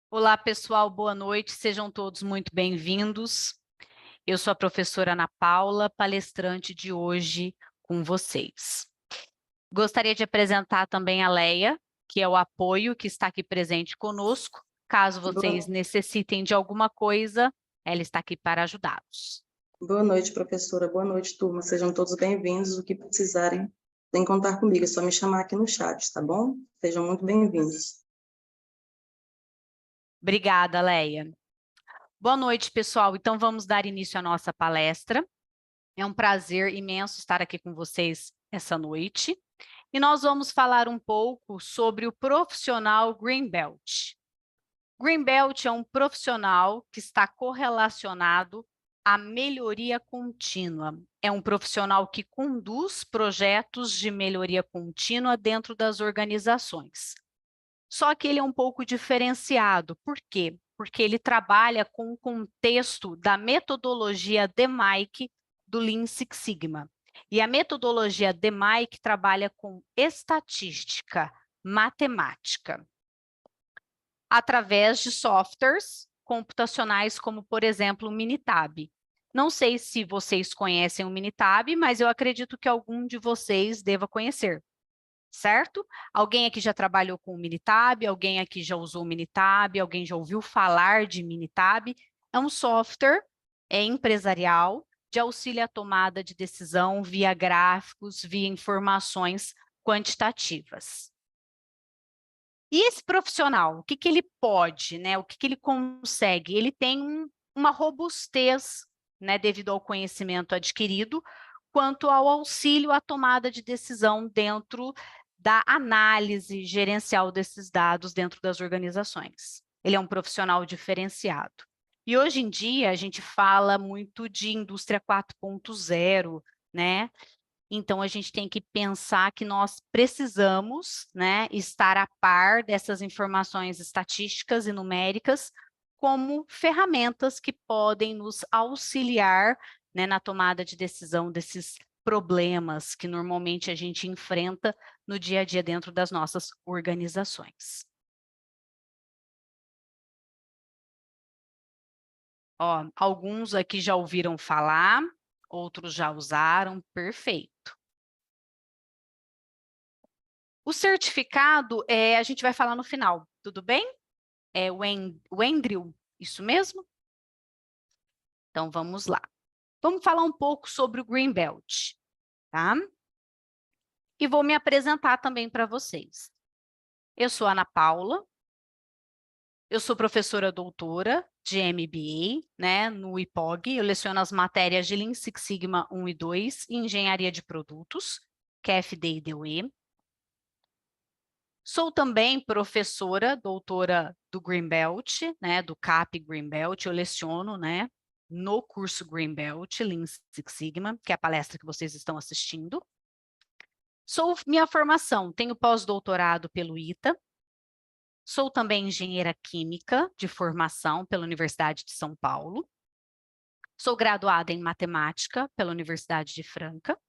Olá, pessoal, boa noite, sejam todos muito bem-vindos. Eu sou a professora Ana Paula, palestrante de hoje com vocês. Gostaria de apresentar também a Leia, que é o apoio que está aqui presente conosco. Caso vocês Boa, necessitem de alguma coisa, ela está aqui para ajudá-los. boa noite, professora. Boa noite, turma. Sejam todos bem-vindos. O que precisarem, podem contar comigo. É só me chamar aqui no chat, tá bom? Sejam muito bem-vindos. Obrigada, Leia. Boa noite, pessoal. Então, vamos dar início à nossa palestra. É um prazer imenso estar aqui com vocês essa noite. E nós vamos falar um pouco sobre o profissional Greenbelt. Greenbelt é um profissional que está correlacionado à melhoria contínua. É um profissional que conduz projetos de melhoria contínua dentro das organizações. Só que ele é um pouco diferenciado. Por quê? Porque ele trabalha com o contexto da metodologia DMAIC do Lean Six Sigma. E a metodologia DMAIC trabalha com estatística, matemática, através de softwares computacionais, como, por exemplo, o Minitab. Não sei se vocês conhecem o Minitab, mas eu acredito que algum de vocês deva conhecer, certo? Alguém aqui já trabalhou com o Minitab? Alguém aqui já usou o Minitab? Alguém já ouviu falar de Minitab? É um software empresarial de auxílio à tomada de decisão via gráficos, via informações quantitativas. E esse profissional, o que que ele pode, né? O que que ele consegue? Ele tem uma robustez, né, devido ao conhecimento adquirido, quanto ao auxílio à tomada de decisão dentro da análise gerencial desses dados dentro das organizações. Ele é um profissional diferenciado. E hoje em dia a gente fala muito de indústria 4.0, né? Então, a gente tem que pensar que nós precisamos, né, estar a par dessas informações estatísticas e numéricas como ferramentas que podem nos auxiliar, né, na tomada de decisão desses problemas que normalmente a gente enfrenta no dia a dia dentro das nossas organizações. Ó, alguns aqui já ouviram falar, outros já usaram, perfeito. O certificado, a gente vai falar no final, tudo bem? É o Andrew, isso mesmo? Então, vamos lá. Vamos falar um pouco sobre o Greenbelt, tá? E vou me apresentar também para vocês. Eu sou Ana Paula, eu sou professora doutora de MBA, né, no IPOG, eu leciono as matérias de Lean Six Sigma 1 e 2 e Engenharia de Produtos, que é FD e DOE. Sou também professora, doutora do Greenbelt, né, do CAP Greenbelt, eu leciono, né, no curso Greenbelt, Lean Six Sigma, que é a palestra que vocês estão assistindo. Sou minha formação, tenho pós-doutorado pelo ITA, sou também engenheira química de formação pela Universidade de São Paulo, sou graduada em matemática pela Universidade de Franca,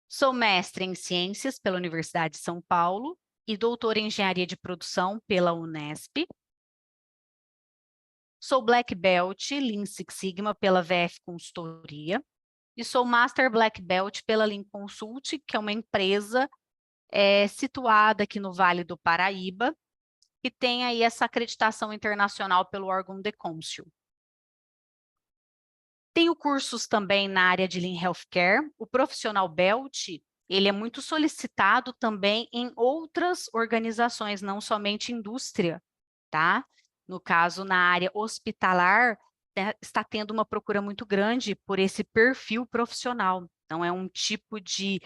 sou mestre em ciências pela Universidade de São Paulo e doutora em engenharia de produção pela Unesp. Sou Black Belt Lean Six Sigma pela VF Consultoria e sou Master Black Belt pela Lean Consult, que é uma empresa situada aqui no Vale do Paraíba, que tem aí essa acreditação internacional pelo órgão DECONSUL. Tenho cursos também na área de Lean Healthcare. O profissional Belt, ele é muito solicitado também em outras organizações, não somente indústria, tá? No caso, na área hospitalar, né, está tendo uma procura muito grande por esse perfil profissional. Então, é um tipo de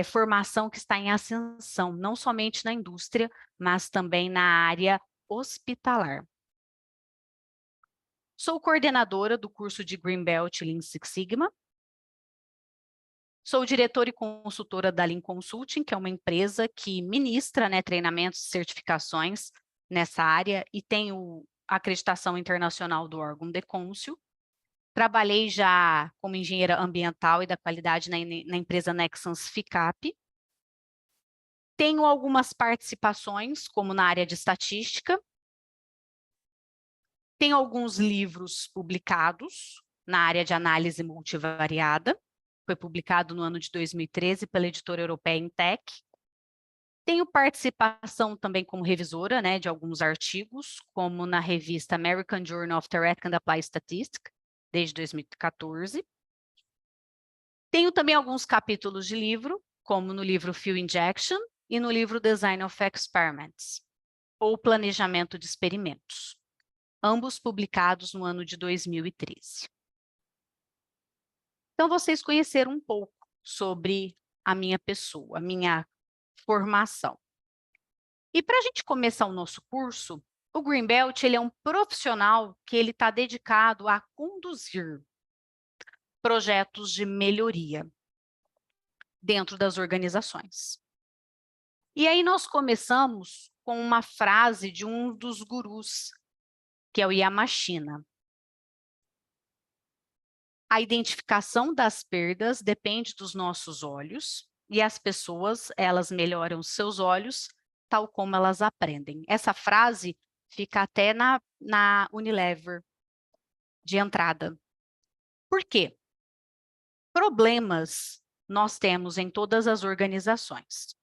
formação que está em ascensão, não somente na indústria, mas também na área hospitalar. Sou coordenadora do curso de Greenbelt Lean Six Sigma. Sou diretora e consultora da Lean Consulting, que é uma empresa que ministra, né, treinamentos e certificações nessa área e tenho acreditação internacional do órgão DECONSUL. Trabalhei já como engenheira ambiental e da qualidade na empresa Nexans FICAP. Tenho algumas participações, como na área de estatística, Tem alguns livros publicados na área de análise multivariada. Foi publicado no ano de 2013 pela editora europeia Intec. Tenho participação também como revisora, né, de alguns artigos, como na revista American Journal of Theoretical and Applied Statistics, desde 2014. Tenho também alguns capítulos de livro, como no livro Field Injection e no livro Design of Experiments, ou Planejamento de Experimentos, ambos publicados no ano de 2013. Então, vocês conheceram um pouco sobre a minha pessoa, a minha formação. E para a gente começar o nosso curso, o Greenbelt ele é um profissional que ele está dedicado a conduzir projetos de melhoria dentro das organizações. E aí nós começamos com uma frase de um dos gurus, que é o Yamashina. A identificação das perdas depende dos nossos olhos, e as pessoas, elas melhoram seus olhos, tal como elas aprendem. Essa frase fica até na Unilever, de entrada. Por quê? Problemas nós temos em todas as organizações.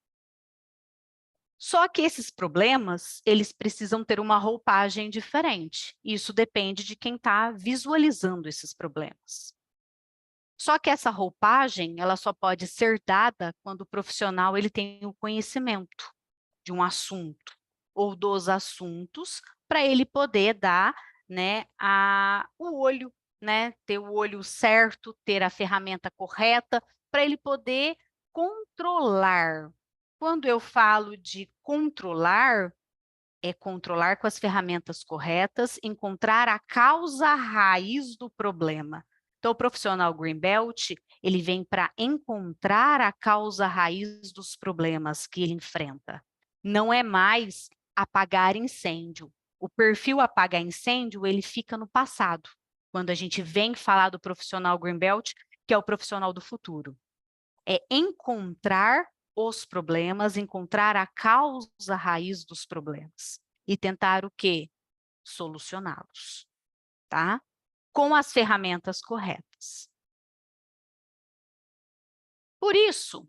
Só que esses problemas, eles precisam ter uma roupagem diferente. Isso depende de quem está visualizando esses problemas. Só que essa roupagem, ela só pode ser dada quando o profissional ele tem o conhecimento de um assunto ou dos assuntos para ele poder dar, né, o olho, né, ter o olho certo, ter a ferramenta correta para ele poder controlar. Quando eu falo de controlar, é controlar com as ferramentas corretas, encontrar a causa raiz do problema. Então, o profissional Greenbelt, ele vem para encontrar a causa raiz dos problemas que ele enfrenta. Não é mais apagar incêndio. O perfil apagar incêndio, ele fica no passado, quando a gente vem falar do profissional Greenbelt, que é o profissional do futuro. É encontrar os problemas, encontrar a causa raiz dos problemas e tentar o quê? Solucioná-los, tá? Com as ferramentas corretas. Por isso,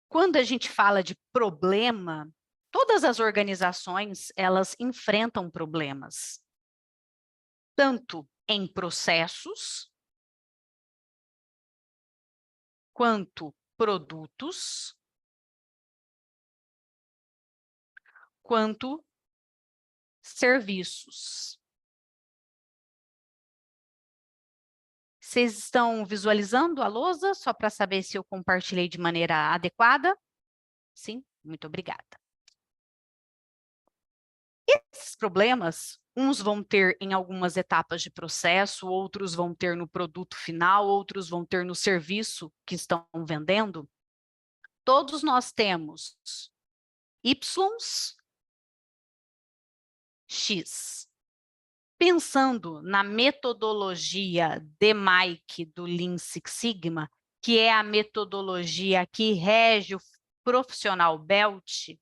quando a gente fala de problema, todas as organizações, elas enfrentam problemas, tanto em processos, quanto produtos, quanto serviços. Vocês estão visualizando a lousa, só para saber se eu compartilhei de maneira adequada? Sim? Muito obrigada. Esses problemas, uns vão ter em algumas etapas de processo, outros vão ter no produto final, outros vão ter no serviço que estão vendendo. Todos nós temos Ys, X. Pensando na metodologia DMAIC do Lean Six Sigma, que é a metodologia que rege o profissional Belt,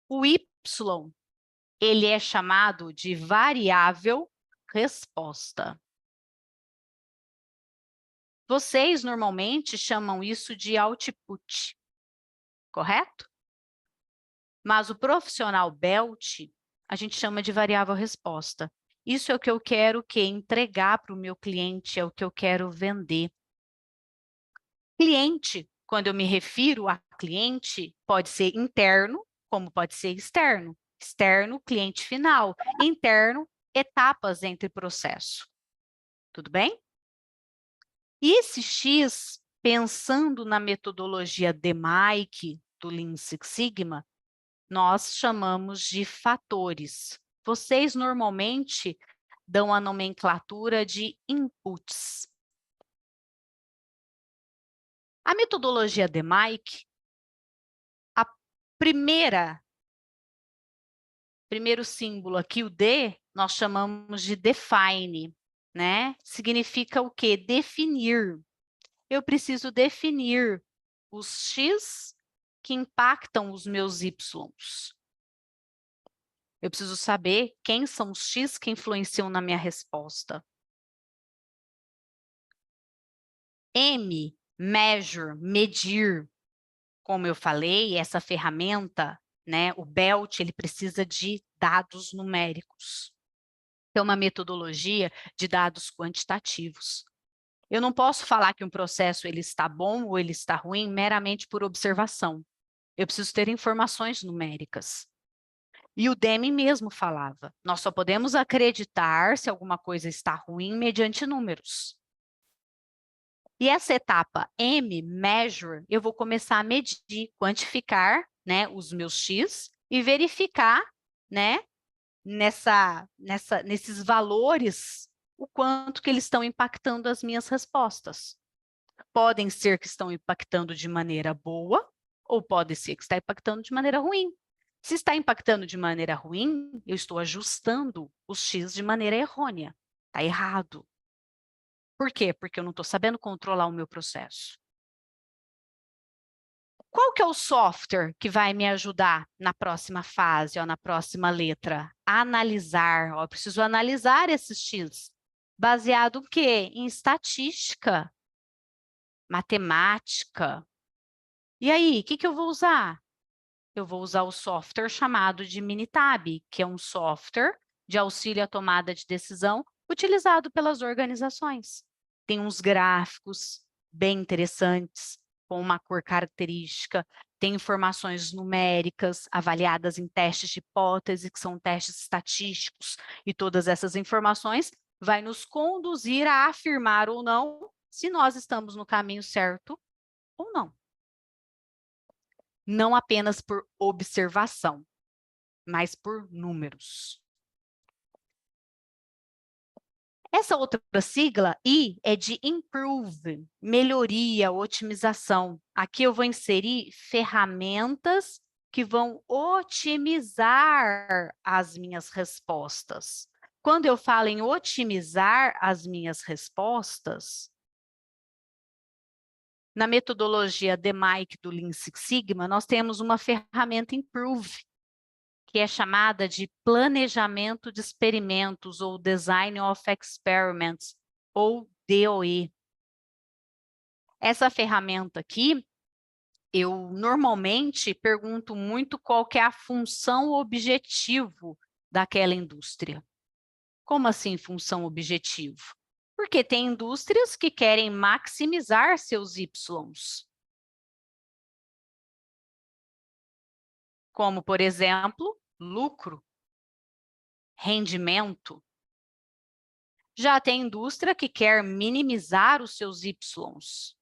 o Y, ele é chamado de variável resposta. Vocês normalmente chamam isso de output, correto? Mas o profissional Belt, a gente chama de variável resposta. Isso é o que eu quero entregar para o meu cliente, é o que eu quero vender. Cliente, quando eu me refiro a cliente, pode ser interno, como pode ser externo. Externo, cliente final. Interno, etapas entre processo. Tudo bem? E esse X, pensando na metodologia DMAIC do Lean Six Sigma, nós chamamos de fatores. Vocês normalmente dão a nomenclatura de inputs. A metodologia DMAIC, a primeiro símbolo aqui, o D, nós chamamos de define, né? Significa o quê? Definir. Eu preciso definir os X que impactam os meus Ys. Eu preciso saber quem são os X que influenciam na minha resposta. M, measure, medir. Como eu falei, essa ferramenta, né, o BELT, ele precisa de dados numéricos. É uma metodologia de dados quantitativos. Eu não posso falar que um processo ele está bom ou ele está ruim meramente por observação. Eu preciso ter informações numéricas. E o Deming mesmo falava, nós só podemos acreditar se alguma coisa está ruim mediante números. E essa etapa M, measure, eu vou começar a medir, quantificar, né, os meus X e verificar, né, nesses valores, o quanto que eles estão impactando as minhas respostas. Podem ser que estão impactando de maneira boa, ou pode ser que está impactando de maneira ruim. Se está impactando de maneira ruim, eu estou ajustando os X de maneira errônea. Está errado. Por quê? Porque eu não estou sabendo controlar o meu processo. Qual que é o software que vai me ajudar na próxima fase, ó, na próxima letra? Analisar. Ó, eu preciso analisar esses X. Baseado em quê? Em estatística, matemática. E aí, o que eu vou usar? Eu vou usar o software chamado de Minitab, que é um software de auxílio à tomada de decisão utilizado pelas organizações. Tem uns gráficos bem interessantes, com uma cor característica, tem informações numéricas avaliadas em testes de hipótese, que são testes estatísticos, e todas essas informações vai nos conduzir a afirmar ou não se nós estamos no caminho certo ou não. Não apenas por observação, mas por números. Essa outra sigla, I, é de improve, melhoria, otimização. Aqui eu vou inserir ferramentas que vão otimizar as minhas respostas. Quando eu falo em otimizar as minhas respostas, na metodologia DMAIC do Lean Six Sigma, nós temos uma ferramenta Improve, que é chamada de planejamento de experimentos, ou Design of Experiments, ou DOE. Essa ferramenta aqui, eu normalmente pergunto muito qual que é a função objetivo daquela indústria. Como assim função objetivo? Porque tem indústrias que querem maximizar seus Ys. Como, por exemplo, lucro, rendimento. Já tem indústria que quer minimizar os seus Ys.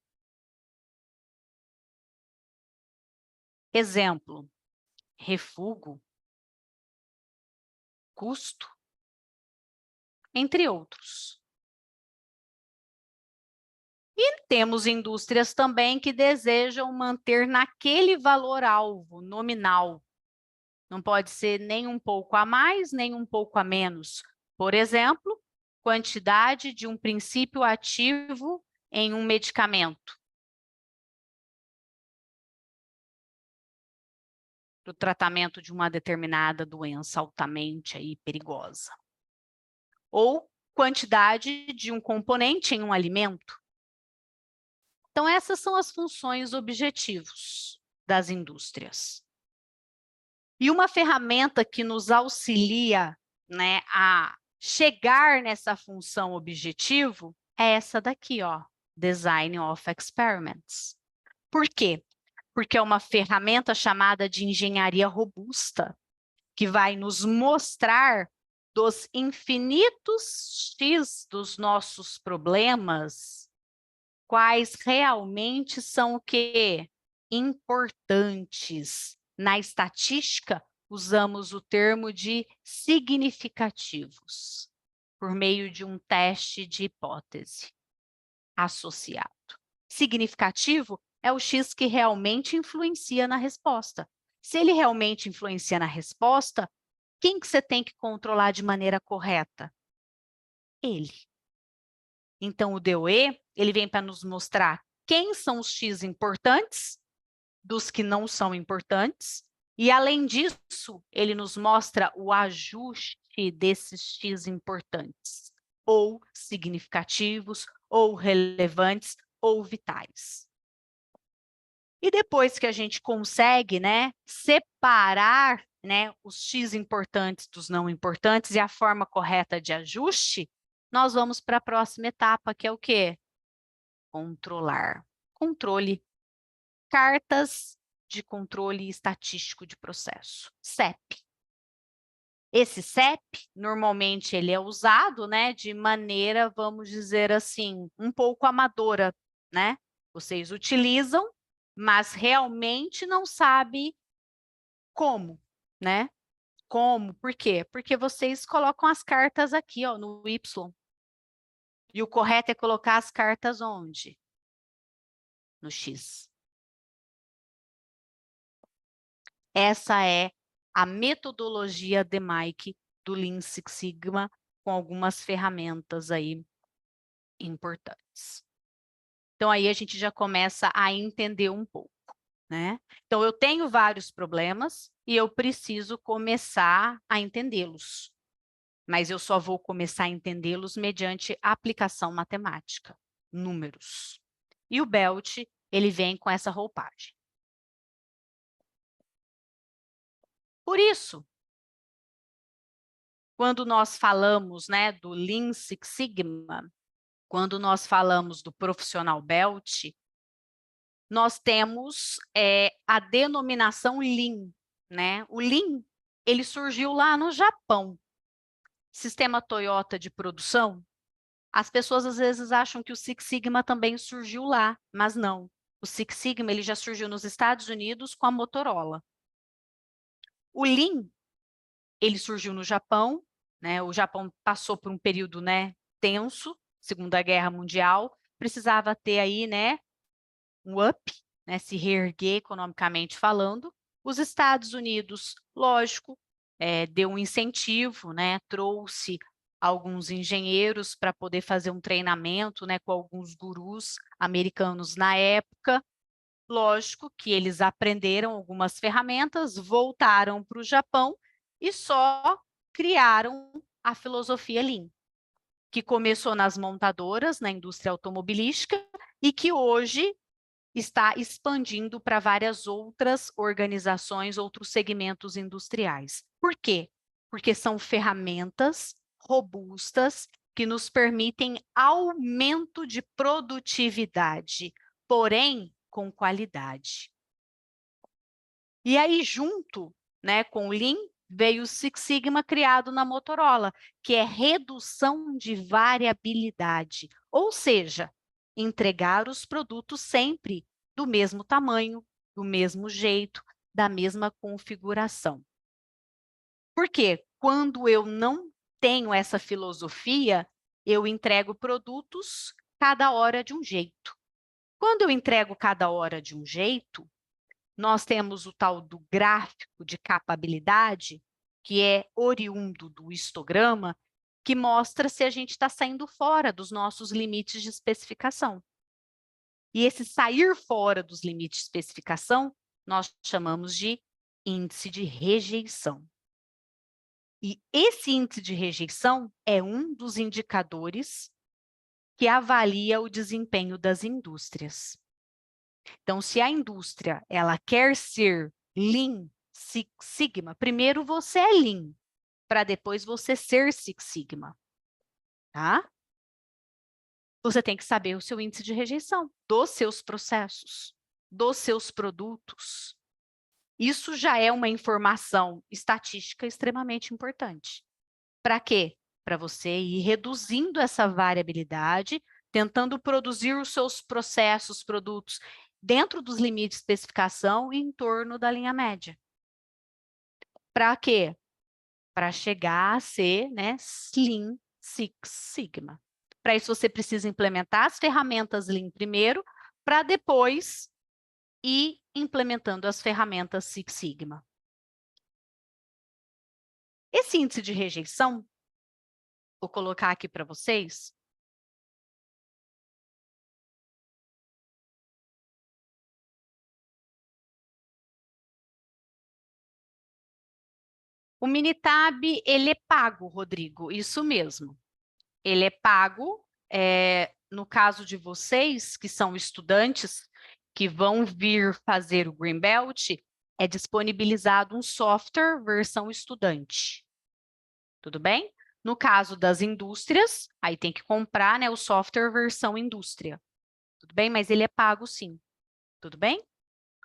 Exemplo, refúgio, custo, entre outros. E temos indústrias também que desejam manter naquele valor-alvo nominal. Não pode ser nem um pouco a mais, nem um pouco a menos. Por exemplo, quantidade de um princípio ativo em um medicamento. Para o tratamento de uma determinada doença altamente aí perigosa. Ou quantidade de um componente em um alimento. Então, essas são as funções objetivos das indústrias. E uma ferramenta que nos auxilia, né, a chegar nessa função objetivo é essa daqui, ó, Design of Experiments. Por quê? Porque é uma ferramenta chamada de engenharia robusta, que vai nos mostrar dos infinitos X dos nossos problemas, quais realmente são o quê? Importantes. Na estatística, usamos o termo de significativos, por meio de um teste de hipótese associado. Significativo é o X que realmente influencia na resposta. Se ele realmente influencia na resposta, quem que você tem que controlar de maneira correta? Ele. Então, o DOE, ele vem para nos mostrar quem são os X importantes, dos que não são importantes, E, além disso, ele nos mostra o ajuste desses X importantes, ou significativos, ou relevantes, ou vitais. E depois que a gente consegue, né, separar, né, os X importantes dos não importantes e a forma correta de ajuste, nós vamos para a próxima etapa, que é o quê? Controlar. Controle. Cartas de controle estatístico de processo, CEP. Esse CEP, normalmente, ele é usado, né, de maneira, vamos dizer assim, um pouco amadora, né? Vocês utilizam, mas realmente não sabe como, né? Como, por quê? Porque vocês colocam as cartas aqui, ó, no Y. E o correto é colocar as cartas onde? No X. Essa é a metodologia DMAIC do Lean Six Sigma, com algumas ferramentas aí importantes. Então, aí a gente já começa a entender um pouco, né? Então, eu tenho vários problemas e eu preciso começar a entendê-los. Mas eu só vou começar a entendê-los mediante aplicação matemática, números. E o Belt, ele vem com essa roupagem. Por isso, quando nós falamos, né, do Lean Six Sigma, quando nós falamos do profissional Belt, nós temos a denominação Lean, né? O Lean, ele surgiu lá no Japão. Sistema Toyota de produção. As pessoas às vezes acham que o Six Sigma também surgiu lá, mas não. O Six Sigma ele já surgiu nos Estados Unidos com a Motorola. O Lean, ele surgiu no Japão, né? O Japão passou por um período, né, tenso, Segunda Guerra Mundial, precisava ter aí, né, um up, né, se reerguer economicamente falando. Os Estados Unidos, lógico, deu um incentivo, né, trouxe alguns engenheiros para poder fazer um treinamento, né, com alguns gurus americanos na época. Lógico que eles aprenderam algumas ferramentas, voltaram para o Japão e só criaram a filosofia Lean, que começou nas montadoras, na indústria automobilística, e que hoje está expandindo para várias outras organizações, outros segmentos industriais. Por quê? Porque são ferramentas robustas que nos permitem aumento de produtividade, porém com qualidade. E aí, junto, né, com o Lean, veio o Six Sigma criado na Motorola, que é redução de variabilidade, ou seja, entregar os produtos sempre do mesmo tamanho, do mesmo jeito, da mesma configuração. Por quê? Quando eu não tenho essa filosofia, eu entrego produtos cada hora de um jeito. Quando eu entrego cada hora de um jeito, nós temos o tal do gráfico de capabilidade, que é oriundo do histograma, que mostra se a gente está saindo fora dos nossos limites de especificação. E esse sair fora dos limites de especificação, nós chamamos de índice de rejeição. E esse índice de rejeição é um dos indicadores que avalia o desempenho das indústrias. Então, se a indústria ela quer ser Lean Six Sigma, primeiro você é Lean, para depois você ser Six Sigma, tá? Você tem que saber o seu índice de rejeição dos seus processos, dos seus produtos. Isso já é uma informação estatística extremamente importante. Para quê? Para você ir reduzindo essa variabilidade, tentando produzir os seus processos, produtos dentro dos limites de especificação e em torno da linha média. Para quê? Para chegar a ser, né, Lean Six Sigma. Para isso, você precisa implementar as ferramentas Lean primeiro, para depois ir implementando as ferramentas Six Sigma. Esse índice de rejeição, vou colocar aqui para vocês, O Minitab, ele é pago, Rodrigo, isso mesmo. Ele é pago, no caso de vocês, que são estudantes, que vão vir fazer o Greenbelt, é disponibilizado um software versão estudante. Tudo bem? No caso das indústrias, aí tem que comprar, né, o software versão indústria. Tudo bem? Mas ele é pago sim. Tudo bem?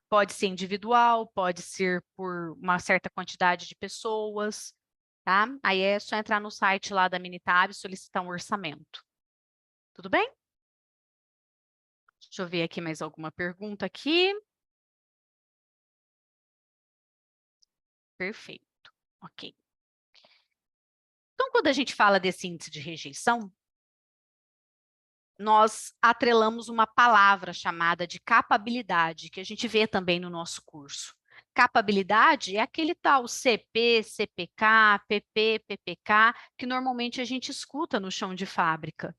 Pode ser individual, pode ser por uma certa quantidade de pessoas, tá? Aí é só entrar no site lá da Minitab e solicitar um orçamento. Tudo bem? Deixa eu ver aqui mais alguma pergunta aqui. Perfeito. Ok. Então, quando a gente fala desse índice de rejeição, nós atrelamos uma palavra chamada de capabilidade, que a gente vê também no nosso curso. Capabilidade é aquele tal CP, CPK, PP, PPK, que normalmente a gente escuta no chão de fábrica.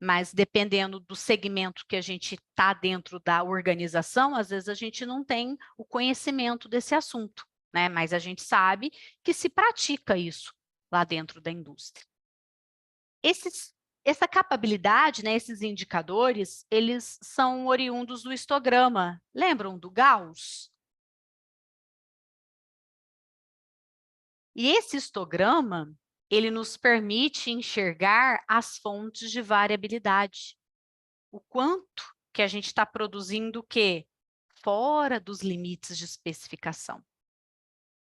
Mas dependendo do segmento que a gente está dentro da organização, às vezes a gente não tem o conhecimento desse assunto, né? Mas a gente sabe que se pratica isso lá dentro da indústria. Essa capabilidade, né, esses indicadores, eles são oriundos do histograma. Lembram do Gauss? E esse histograma, ele nos permite enxergar as fontes de variabilidade. O quanto que a gente está produzindo o quê? Fora dos limites de especificação.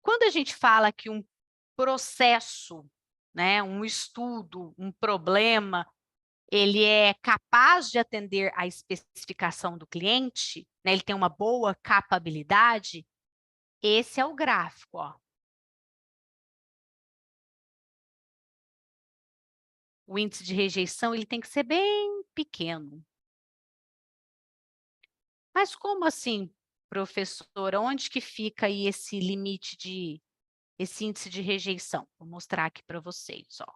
Quando a gente fala que um processo, né, um estudo, um problema, ele é capaz de atender à especificação do cliente, né, ele tem uma boa capabilidade, esse é o gráfico, ó. O índice de rejeição, ele tem que ser bem pequeno. Mas como assim, professora? Onde que fica aí esse limite esse índice de rejeição? Vou mostrar aqui para vocês, ó.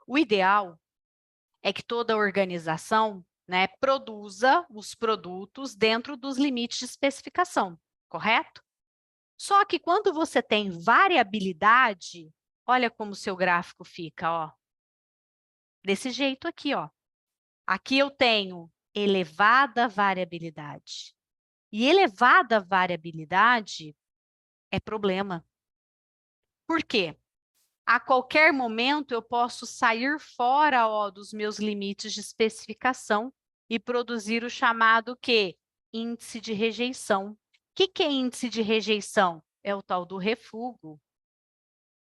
O ideal é que toda organização, né, produza os produtos dentro dos limites de especificação, correto? Só que quando você tem variabilidade, olha como o seu gráfico fica, ó. Desse jeito aqui, ó. Aqui eu tenho elevada variabilidade. E elevada variabilidade é problema. Por quê? A qualquer momento eu posso sair fora, ó, dos meus limites de especificação e produzir o chamado quê? Índice de rejeição. O que é índice de rejeição? É o tal do refúgio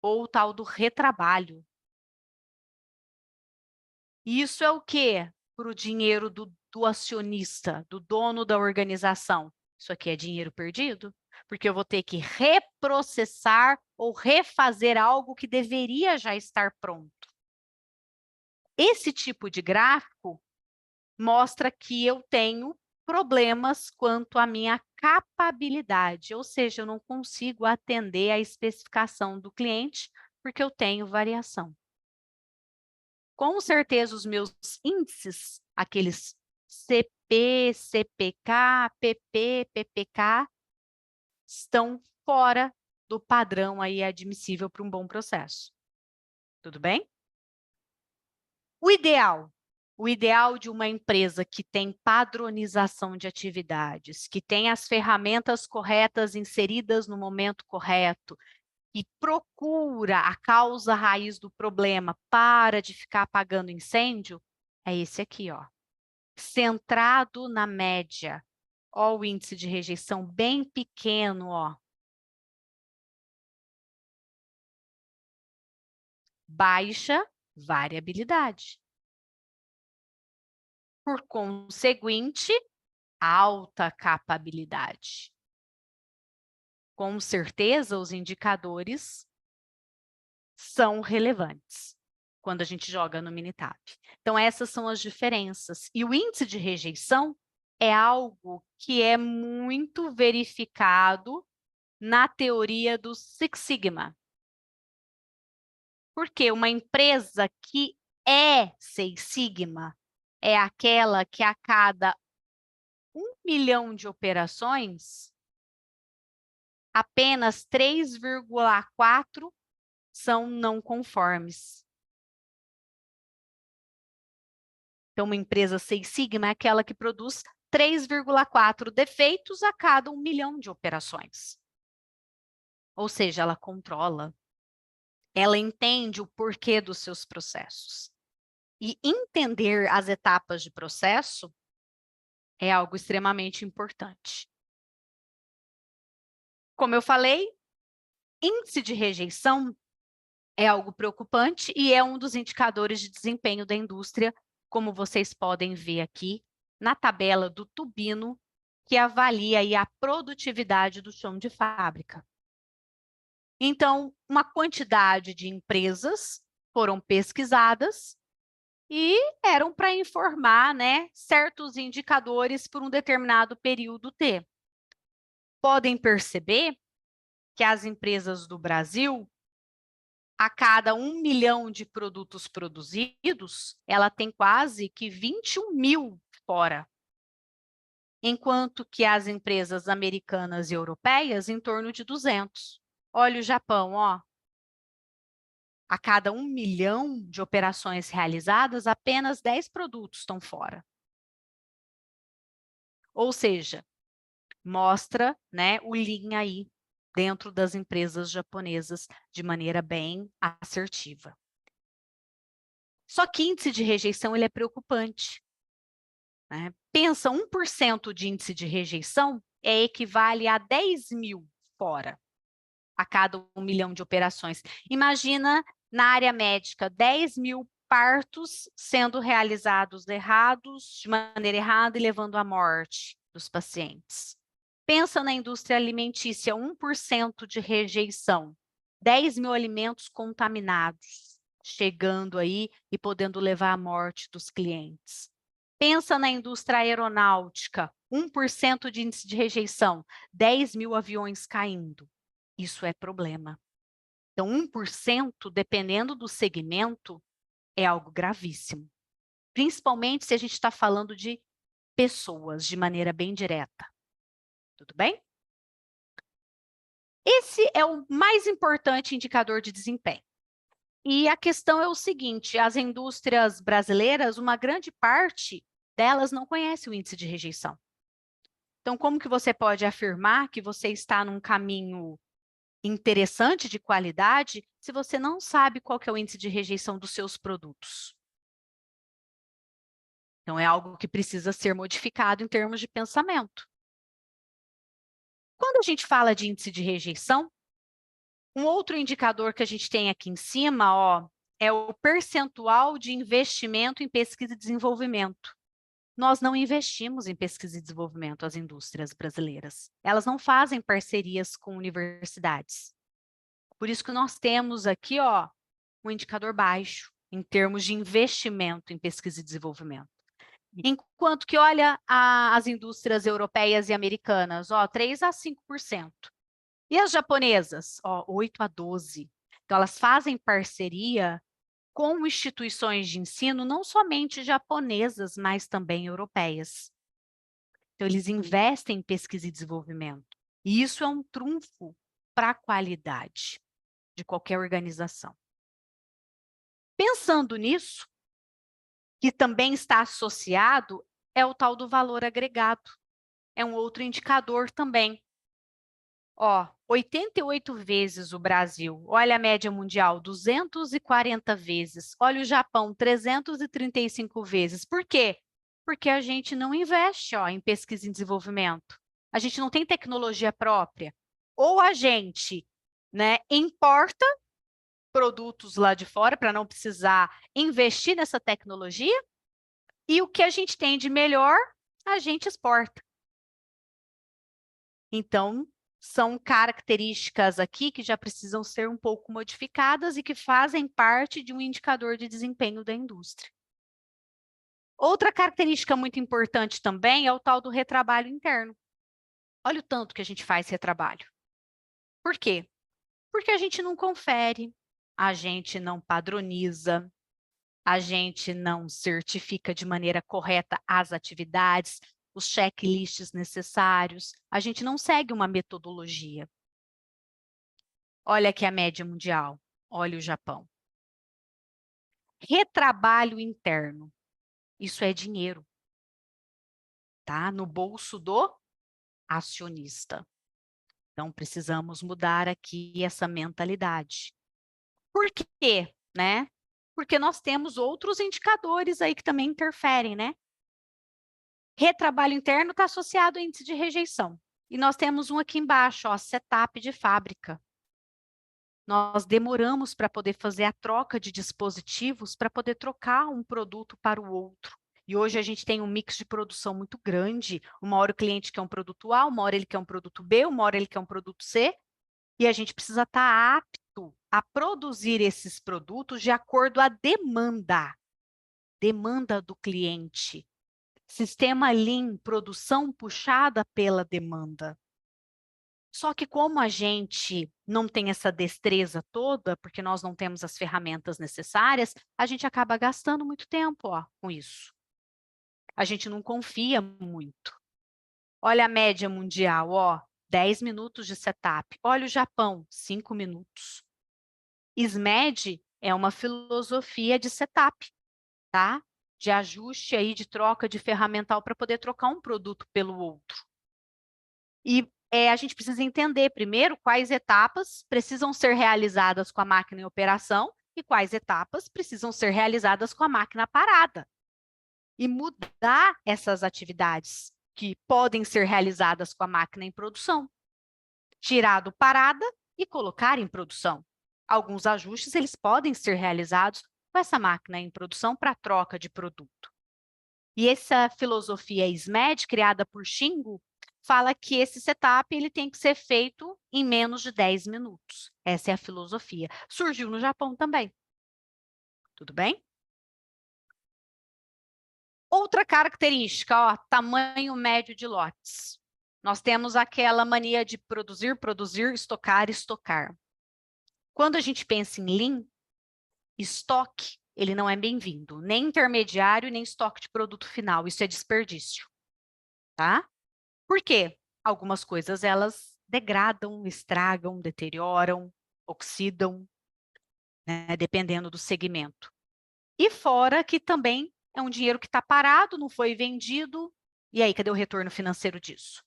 ou o tal do retrabalho. Isso é o quê? Para o dinheiro do acionista, do dono da organização. Isso aqui é dinheiro perdido? Porque eu vou ter que reprocessar ou refazer algo que deveria já estar pronto. Esse tipo de gráfico mostra que eu tenho problemas quanto à minha capabilidade, ou seja, eu não consigo atender à especificação do cliente porque eu tenho variação. Com certeza, os meus índices, aqueles CP, CPK, PP, PPK, estão fora do padrão aí admissível para um bom processo. Tudo bem? O ideal de uma empresa que tem padronização de atividades, que tem as ferramentas corretas inseridas no momento correto, e procura a causa raiz do problema, para de ficar apagando incêndio, é esse aqui, ó. Centrado na média. Ó, o índice de rejeição bem pequeno, ó. Baixa variabilidade. Por conseguinte, alta capabilidade. Com certeza, os indicadores são relevantes quando a gente joga no Minitab. Então, essas são as diferenças. E o índice de rejeição é algo que é muito verificado na teoria do Six Sigma. Porque uma empresa que é Seis Sigma é aquela que a cada 1 milhão de operações, apenas 3,4 são não conformes. Então, uma empresa Seis Sigma é aquela que produz 3,4 defeitos a cada 1 milhão de operações. Ou seja, ela controla, ela entende o porquê dos seus processos. E entender as etapas de processo é algo extremamente importante. Como eu falei, índice de rejeição é algo preocupante e é um dos indicadores de desempenho da indústria, como vocês podem ver aqui na tabela do Tubino, que avalia aí a produtividade do chão de fábrica. Então, uma quantidade de empresas foram pesquisadas e eram para informar, né, certos indicadores por um determinado período T. Podem perceber que as empresas do Brasil, a cada 1 milhão de produtos produzidos, ela tem quase que 21 mil fora. Enquanto que as empresas americanas e europeias, em torno de 200. Olha o Japão, ó. A cada 1 milhão de operações realizadas, apenas 10 produtos estão fora. Ou seja, mostra, né, o Lean aí dentro das empresas japonesas de maneira bem assertiva. Só que índice de rejeição ele é preocupante. Né? Pensa, 1% de índice de rejeição equivale a 10 mil fora a cada 1 milhão de operações. Imagina, na área médica, 10 mil partos sendo realizados errados, de maneira errada e levando à morte dos pacientes. Pensa na indústria alimentícia, 1% de rejeição, 10 mil alimentos contaminados, chegando aí e podendo levar à morte dos clientes. Pensa na indústria aeronáutica, 1% de índice de rejeição, 10 mil aviões caindo. Isso é problema. Então, 1%, dependendo do segmento, é algo gravíssimo. Principalmente se a gente está falando de pessoas, de maneira bem direta. Tudo bem? Esse é o mais importante indicador de desempenho. E a questão é o seguinte, as indústrias brasileiras, uma grande parte delas não conhece o índice de rejeição. Então, como que você pode afirmar que você está num caminho interessante de qualidade se você não sabe qual que é o índice de rejeição dos seus produtos? Então, é algo que precisa ser modificado em termos de pensamento. Quando a gente fala de índice de rejeição, um outro indicador que a gente tem aqui em cima, ó, é o percentual de investimento em pesquisa e desenvolvimento. Nós não investimos em pesquisa e desenvolvimento, as indústrias brasileiras. Elas não fazem parcerias com universidades. Por isso que nós temos aqui, ó, um indicador baixo em termos de investimento em pesquisa e desenvolvimento. Enquanto que, olha, as indústrias europeias e americanas, ó, 3 a 5%. E as japonesas? Ó, 8 a 12%. Então, elas fazem parceria com instituições de ensino, não somente japonesas, mas também europeias. Então, eles investem em pesquisa e desenvolvimento. E isso é um trunfo para a qualidade de qualquer organização. Pensando nisso, que também está associado, é o tal do valor agregado. É um outro indicador também. Ó, 88 vezes o Brasil. Olha a média mundial, 240 vezes. Olha o Japão, 335 vezes. Por quê? Porque a gente não investe, ó, em pesquisa e desenvolvimento. A gente não tem tecnologia própria. Ou a gente, né, importa produtos lá de fora para não precisar investir nessa tecnologia, e o que a gente tem de melhor, a gente exporta. Então, são características aqui que já precisam ser um pouco modificadas e que fazem parte de um indicador de desempenho da indústria. Outra característica muito importante também é o tal do retrabalho interno. Olha o tanto que a gente faz retrabalho. Por quê? Porque a gente não confere, a gente não padroniza, a gente não certifica de maneira correta as atividades, os checklists necessários, a gente não segue uma metodologia. Olha aqui a média mundial, olha o Japão. Retrabalho interno, isso é dinheiro, tá? No bolso do acionista. Então, precisamos mudar aqui essa mentalidade. Por quê, né? Porque nós temos outros indicadores aí que também interferem, né? Retrabalho interno está associado ao índice de rejeição. E nós temos um aqui embaixo, ó, setup de fábrica. Nós demoramos para poder fazer a troca de dispositivos para poder trocar um produto para o outro. E hoje a gente tem um mix de produção muito grande. Uma hora o cliente quer um produto A, uma hora ele quer um produto B, uma hora ele quer um produto C. E a gente precisa estar apto a produzir esses produtos de acordo à demanda do cliente. Sistema Lean, produção puxada pela demanda. Só que como a gente não tem essa destreza toda, porque nós não temos as ferramentas necessárias, a gente acaba gastando muito tempo, ó, com isso. A gente não confia muito. Olha a média mundial, ó, 10 minutos de setup. Olha o Japão, 5 minutos. SMED é uma filosofia de setup, tá? De ajuste aí, de troca de ferramental para poder trocar um produto pelo outro. E a gente precisa entender primeiro quais etapas precisam ser realizadas com a máquina em operação e quais etapas precisam ser realizadas com a máquina parada. E mudar essas atividades que podem ser realizadas com a máquina em produção. Tirar do parada e colocar em produção. Alguns ajustes eles podem ser realizados com essa máquina em produção para troca de produto. E essa filosofia SMED, criada por Shingo, fala que esse setup ele tem que ser feito em menos de 10 minutos. Essa é a filosofia. Surgiu no Japão também. Tudo bem? Outra característica, ó, tamanho médio de lotes. Nós temos aquela mania de produzir, produzir, estocar, estocar. Quando a gente pensa em Lean, estoque, ele não é bem-vindo, nem intermediário, nem estoque de produto final, isso é desperdício, tá? Por quê? Algumas coisas, elas degradam, estragam, deterioram, oxidam, né, dependendo do segmento. E fora que também é um dinheiro que está parado, não foi vendido, e aí, cadê o retorno financeiro disso?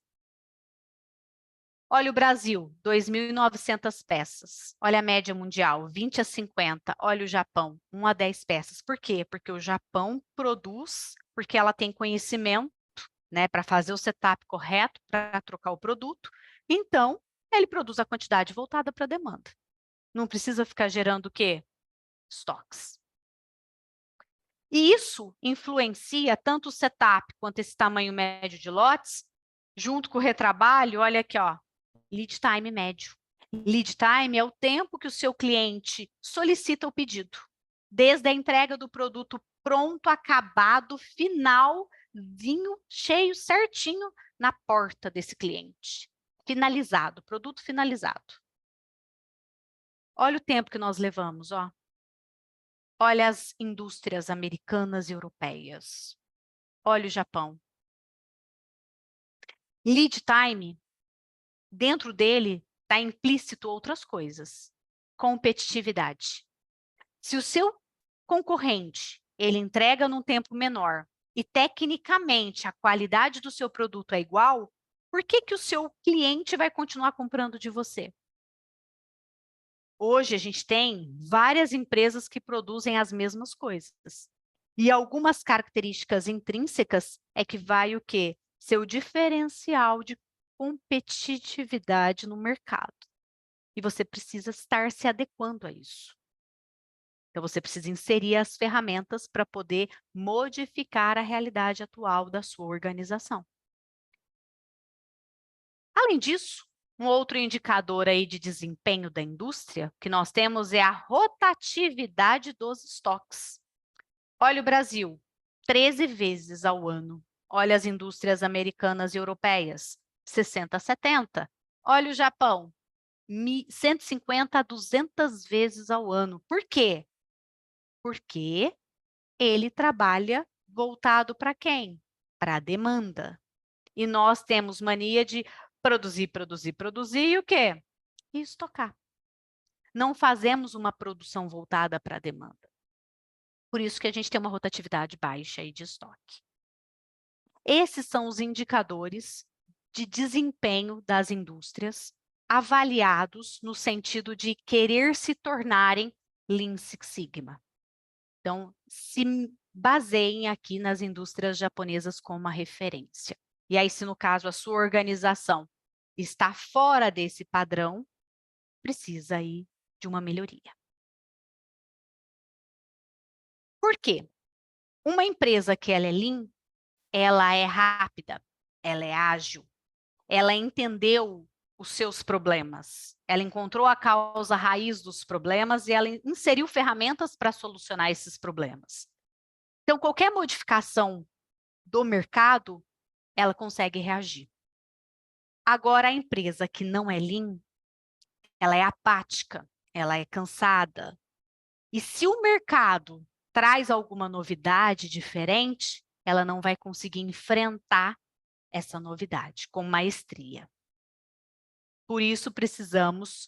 Olha o Brasil, 2.900 peças. Olha a média mundial, 20 a 50. Olha o Japão, 1 a 10 peças. Por quê? Porque o Japão produz, porque ela tem conhecimento, né, para fazer o setup correto, para trocar o produto. Então, ele produz a quantidade voltada para a demanda. Não precisa ficar gerando o quê? Estoques. E isso influencia tanto o setup quanto esse tamanho médio de lotes, junto com o retrabalho, olha aqui, ó, lead time médio. Lead time é o tempo que o seu cliente solicita o pedido, desde a entrega do produto pronto, acabado, finalzinho, cheio, certinho, na porta desse cliente. Finalizado, produto finalizado. Olha o tempo que nós levamos, ó. Olha as indústrias americanas e europeias. Olha o Japão. Lead time, dentro dele está implícito outras coisas. Competitividade. Se o seu concorrente ele entrega num tempo menor e tecnicamente a qualidade do seu produto é igual, por que que o seu cliente vai continuar comprando de você? Hoje a gente tem várias empresas que produzem as mesmas coisas. E algumas características intrínsecas é que vai o quê? Seu diferencial de competitividade no mercado. E você precisa estar se adequando a isso. Então, você precisa inserir as ferramentas para poder modificar a realidade atual da sua organização. Além disso, um outro indicador aí de desempenho da indústria que nós temos é a rotatividade dos estoques. Olha o Brasil, 13 vezes ao ano. Olha as indústrias americanas e europeias, 60 a 70. Olha o Japão, 150 a 200 vezes ao ano. Por quê? Porque ele trabalha voltado para quem? Para a demanda. E nós temos mania de produzir, produzir, produzir e o quê? E estocar. Não fazemos uma produção voltada para a demanda. Por isso que a gente tem uma rotatividade baixa aí de estoque. Esses são os indicadores de desempenho das indústrias avaliados no sentido de querer se tornarem Lean Six Sigma. Então, se baseiem aqui nas indústrias japonesas como uma referência. E aí, se no caso a sua organização está fora desse padrão, precisa aí de uma melhoria. Por quê? Uma empresa que ela é Lean, ela é rápida, ela é ágil, ela entendeu os seus problemas, ela encontrou a causa raiz dos problemas e ela inseriu ferramentas para solucionar esses problemas. Então, qualquer modificação do mercado, ela consegue reagir. Agora, a empresa que não é Lean, ela é apática, ela é cansada. E se o mercado traz alguma novidade diferente, ela não vai conseguir enfrentar essa novidade com maestria. Por isso, precisamos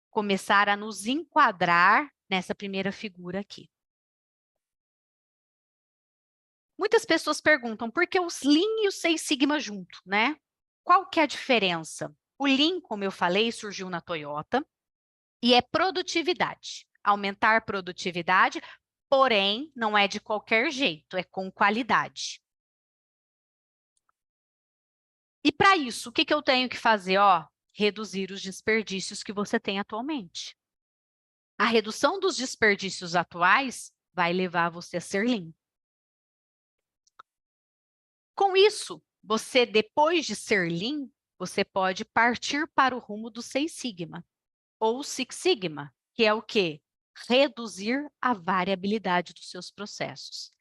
começar a nos enquadrar nessa primeira figura aqui. Muitas pessoas perguntam por que os Lean e o Six Sigma junto, né? Qual que é a diferença? O Lean, como eu falei, surgiu na Toyota e é produtividade. Aumentar produtividade, porém, não é de qualquer jeito, é com qualidade. E para isso, o que eu tenho que fazer? Reduzir os desperdícios que você tem atualmente. A redução dos desperdícios atuais vai levar você a ser Lean. Com isso, você, depois de ser Lean, você pode partir para o rumo do Six Sigma, ou Six Sigma, que é o quê? Reduzir a variabilidade dos seus processos.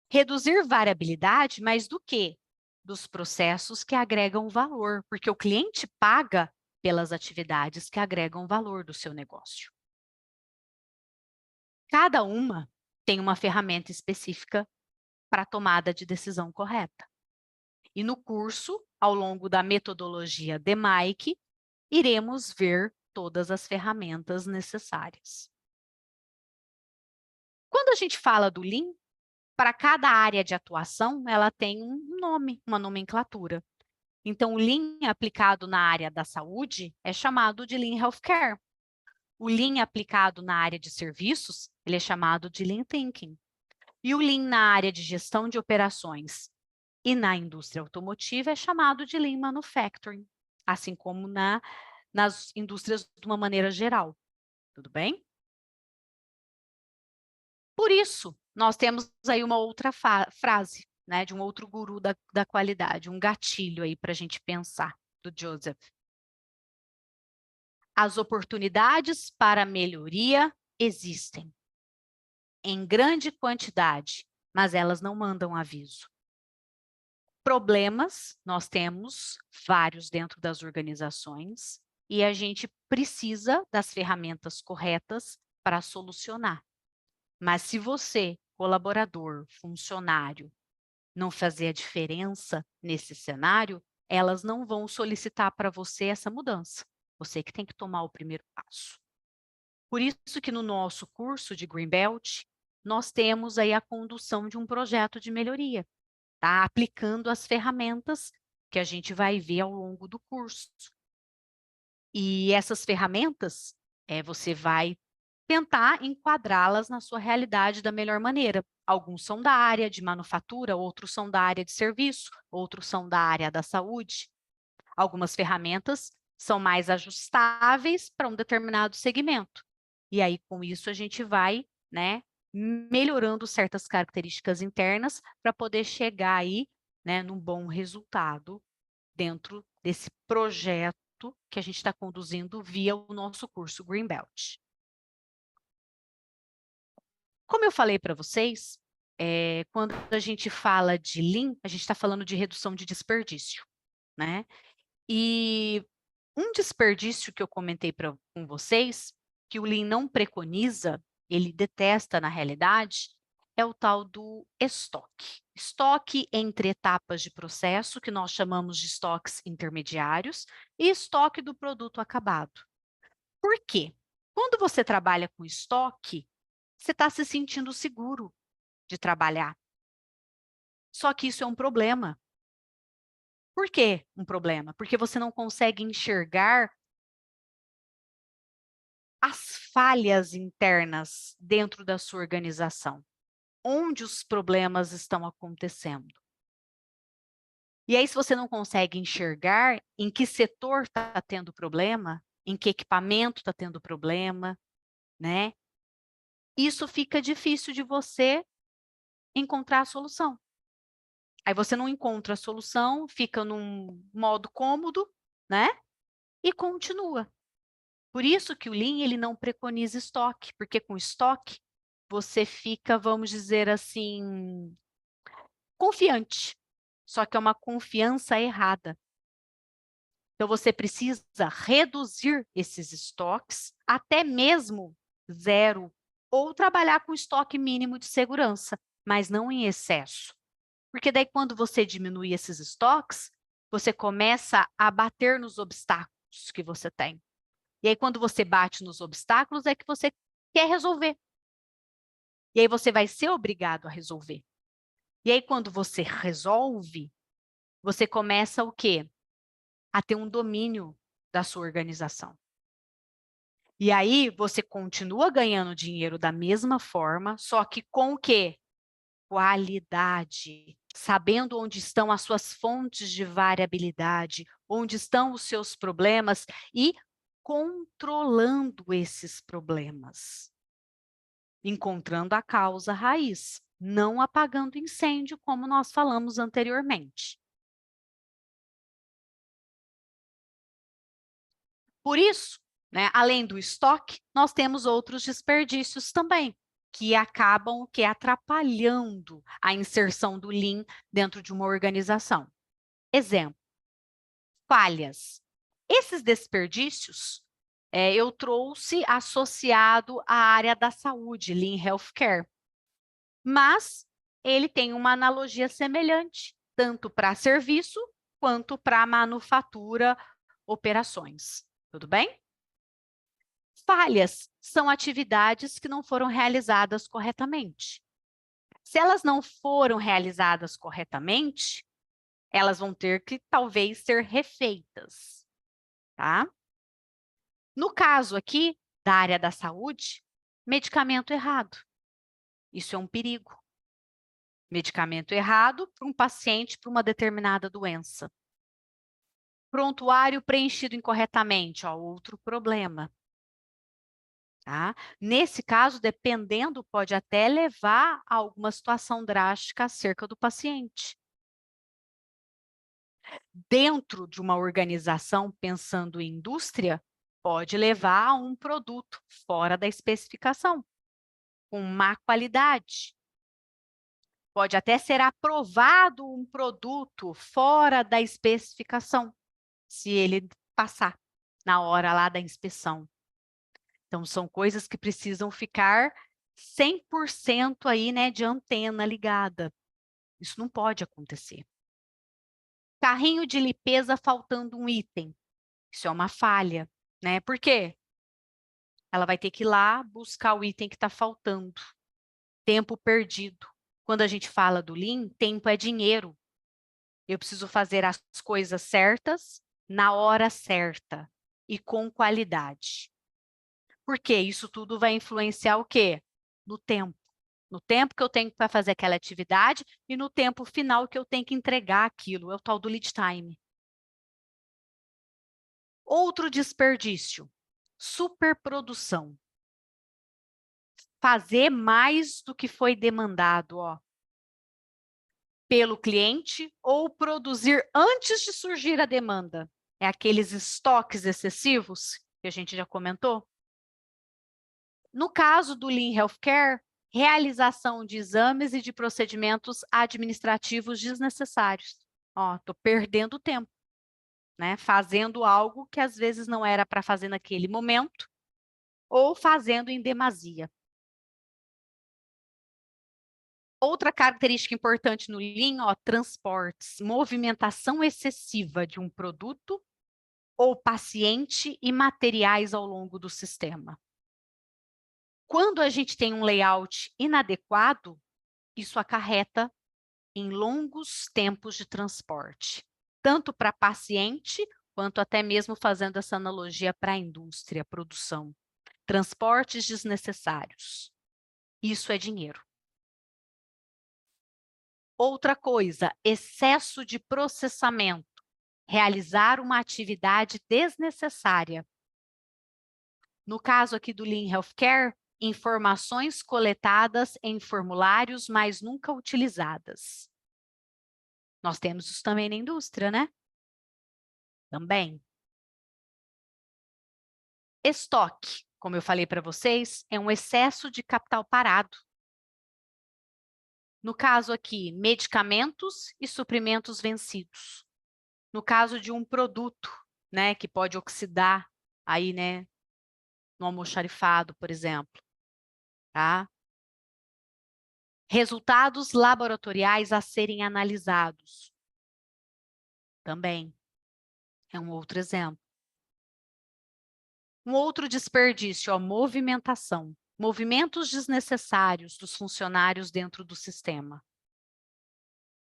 Reduzir variabilidade, mas do quê? Dos processos que agregam valor, porque o cliente paga pelas atividades que agregam valor do seu negócio. Cada uma tem uma ferramenta específica para a tomada de decisão correta. E no curso, ao longo da metodologia DMAIC, iremos ver todas as ferramentas necessárias. Quando a gente fala do Lean, para cada área de atuação, ela tem um nome, uma nomenclatura. Então, o Lean aplicado na área da saúde é chamado de Lean Healthcare. O Lean aplicado na área de serviços, ele é chamado de Lean Thinking. E o Lean na área de gestão de operações e na indústria automotiva é chamado de Lean Manufacturing, assim como nas indústrias de uma maneira geral. Tudo bem? Por isso, nós temos aí uma outra frase, né, de um outro guru da qualidade, um gatilho aí para a gente pensar, do Joseph. As oportunidades para melhoria existem em grande quantidade, mas elas não mandam aviso. Problemas, nós temos vários dentro das organizações e a gente precisa das ferramentas corretas para solucionar. Mas se você, colaborador, funcionário, não fazer a diferença nesse cenário, elas não vão solicitar para você essa mudança. Você que tem que tomar o primeiro passo. Por isso que no nosso curso de Greenbelt, nós temos aí a condução de um projeto de melhoria, tá? Aplicando as ferramentas que a gente vai ver ao longo do curso. E essas ferramentas, você vai tentar enquadrá-las na sua realidade da melhor maneira. Alguns são da área de manufatura, outros são da área de serviço, outros são da área da saúde. Algumas ferramentas são mais ajustáveis para um determinado segmento. E aí, com isso, a gente vai, né, melhorando certas características internas para poder chegar aí, né, num bom resultado dentro desse projeto que a gente está conduzindo via o nosso curso Greenbelt. Como eu falei para vocês, quando a gente fala de Lean, a gente está falando de redução de desperdício, né? E Um desperdício que eu comentei com vocês, que o Lean não preconiza, ele detesta na realidade, é o tal do estoque. Estoque entre etapas de processo, que nós chamamos de estoques intermediários, e estoque do produto acabado. Por quê? Quando você trabalha com estoque, você está se sentindo seguro de trabalhar. Só que isso é um problema. Por que um problema? Porque você não consegue enxergar as falhas internas dentro da sua organização, onde os problemas estão acontecendo. E aí, se você não consegue enxergar em que setor está tendo problema, em que equipamento está tendo problema, né? Isso fica difícil de você encontrar a solução. Aí você não encontra a solução, fica num modo cômodo, né? E continua. Por isso que o Lean, ele não preconiza estoque, porque com estoque você fica, vamos dizer assim, confiante. Só que é uma confiança errada. Então você precisa reduzir esses estoques até mesmo zero, ou trabalhar com estoque mínimo de segurança, mas não em excesso. Porque daí quando você diminui esses estoques, você começa a bater nos obstáculos que você tem. E aí, quando você bate nos obstáculos, é que você quer resolver. E aí, você vai ser obrigado a resolver. E aí, quando você resolve, você começa o quê? A ter um domínio da sua organização. E aí, você continua ganhando dinheiro da mesma forma, só que com o quê? Qualidade. Sabendo onde estão as suas fontes de variabilidade, onde estão os seus problemas e controlando esses problemas. Encontrando a causa raiz, não apagando incêndio, como nós falamos anteriormente. Por isso, né, além do estoque, nós temos outros desperdícios também, que acabam atrapalhando a inserção do Lean dentro de uma organização. Exemplo, falhas. Esses desperdícios eu trouxe associado à área da saúde, Lean Healthcare. Mas ele tem uma analogia semelhante, tanto para serviço quanto para manufatura, operações. Tudo bem? Falhas são atividades que não foram realizadas corretamente. Se elas não foram realizadas corretamente, elas vão ter que talvez ser refeitas, tá? No caso aqui da área da saúde, medicamento errado. Isso é um perigo. Medicamento errado para um paciente para uma determinada doença. Prontuário preenchido incorretamente, ó, outro problema. Tá? Nesse caso, dependendo, pode até levar a alguma situação drástica acerca do paciente. Dentro de uma organização, pensando em indústria, pode levar a um produto fora da especificação, com má qualidade. Pode até ser aprovado um produto fora da especificação, se ele passar na hora lá da inspeção. Então, são coisas que precisam ficar 100% aí, né, de antena ligada. Isso não pode acontecer. Carrinho de limpeza faltando um item. Isso é uma falha, né? Por quê? Ela vai ter que ir lá buscar o item que está faltando. Tempo perdido. Quando a gente fala do Lean, tempo é dinheiro. Eu preciso fazer as coisas certas, na hora certa e com qualidade. Porque isso tudo vai influenciar o quê? No tempo. No tempo que eu tenho para fazer aquela atividade e no tempo final que eu tenho que entregar aquilo. É o tal do lead time. Outro desperdício. Superprodução. Fazer mais do que foi demandado, ó, pelo cliente ou produzir antes de surgir a demanda. É aqueles estoques excessivos que a gente já comentou. No caso do Lean Healthcare, realização de exames e de procedimentos administrativos desnecessários. Ó, tô perdendo tempo. né? Fazendo algo que às vezes não era para fazer naquele momento, ou fazendo em demasia. Outra característica importante no Lean, ó, transportes, movimentação excessiva de um produto ou paciente e materiais ao longo do sistema. Quando a gente tem um layout inadequado, isso acarreta em longos tempos de transporte, tanto para paciente, quanto até mesmo fazendo essa analogia para a indústria, produção. Transportes desnecessários. Isso é dinheiro. Outra coisa, excesso de processamento. Realizar uma atividade desnecessária. No caso aqui do Lean Healthcare, informações coletadas em formulários, mas nunca utilizadas. Nós temos isso também na indústria, né? Também. Estoque, como eu falei para vocês, é um excesso de capital parado. No caso aqui, medicamentos e suprimentos vencidos. No caso de um produto, né, que pode oxidar aí, né, no almoxarifado, por exemplo, tá? Resultados laboratoriais a serem analisados. Também é um outro exemplo. Um outro desperdício, a movimentação. Movimentos desnecessários dos funcionários dentro do sistema.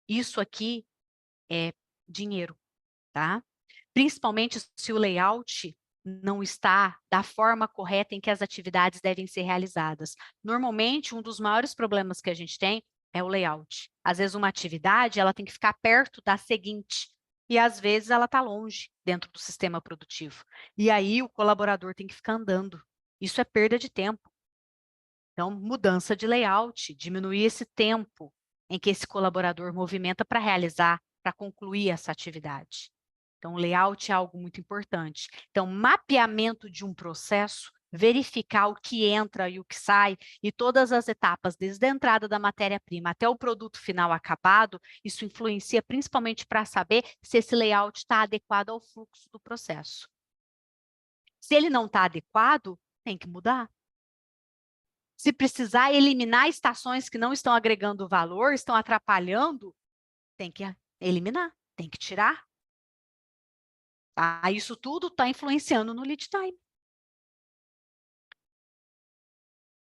Isso aqui é dinheiro, tá? Principalmente se o layout não está da forma correta em que as atividades devem ser realizadas. Normalmente, um dos maiores problemas que a gente tem é o layout. Às vezes, uma atividade ela tem que ficar perto da seguinte, e às vezes ela está longe dentro do sistema produtivo. E aí o colaborador tem que ficar andando. Isso é perda de tempo. Então, mudança de layout, diminuir esse tempo em que esse colaborador movimenta para realizar, para concluir essa atividade. Então, o layout é algo muito importante. Então, mapeamento de um processo, verificar o que entra e o que sai, e todas as etapas, desde a entrada da matéria-prima até o produto final acabado, isso influencia principalmente para saber se esse layout está adequado ao fluxo do processo. Se ele não está adequado, tem que mudar. Se precisar eliminar estações que não estão agregando valor, estão atrapalhando, tem que eliminar, tem que tirar. Tá? Isso tudo está influenciando no lead time.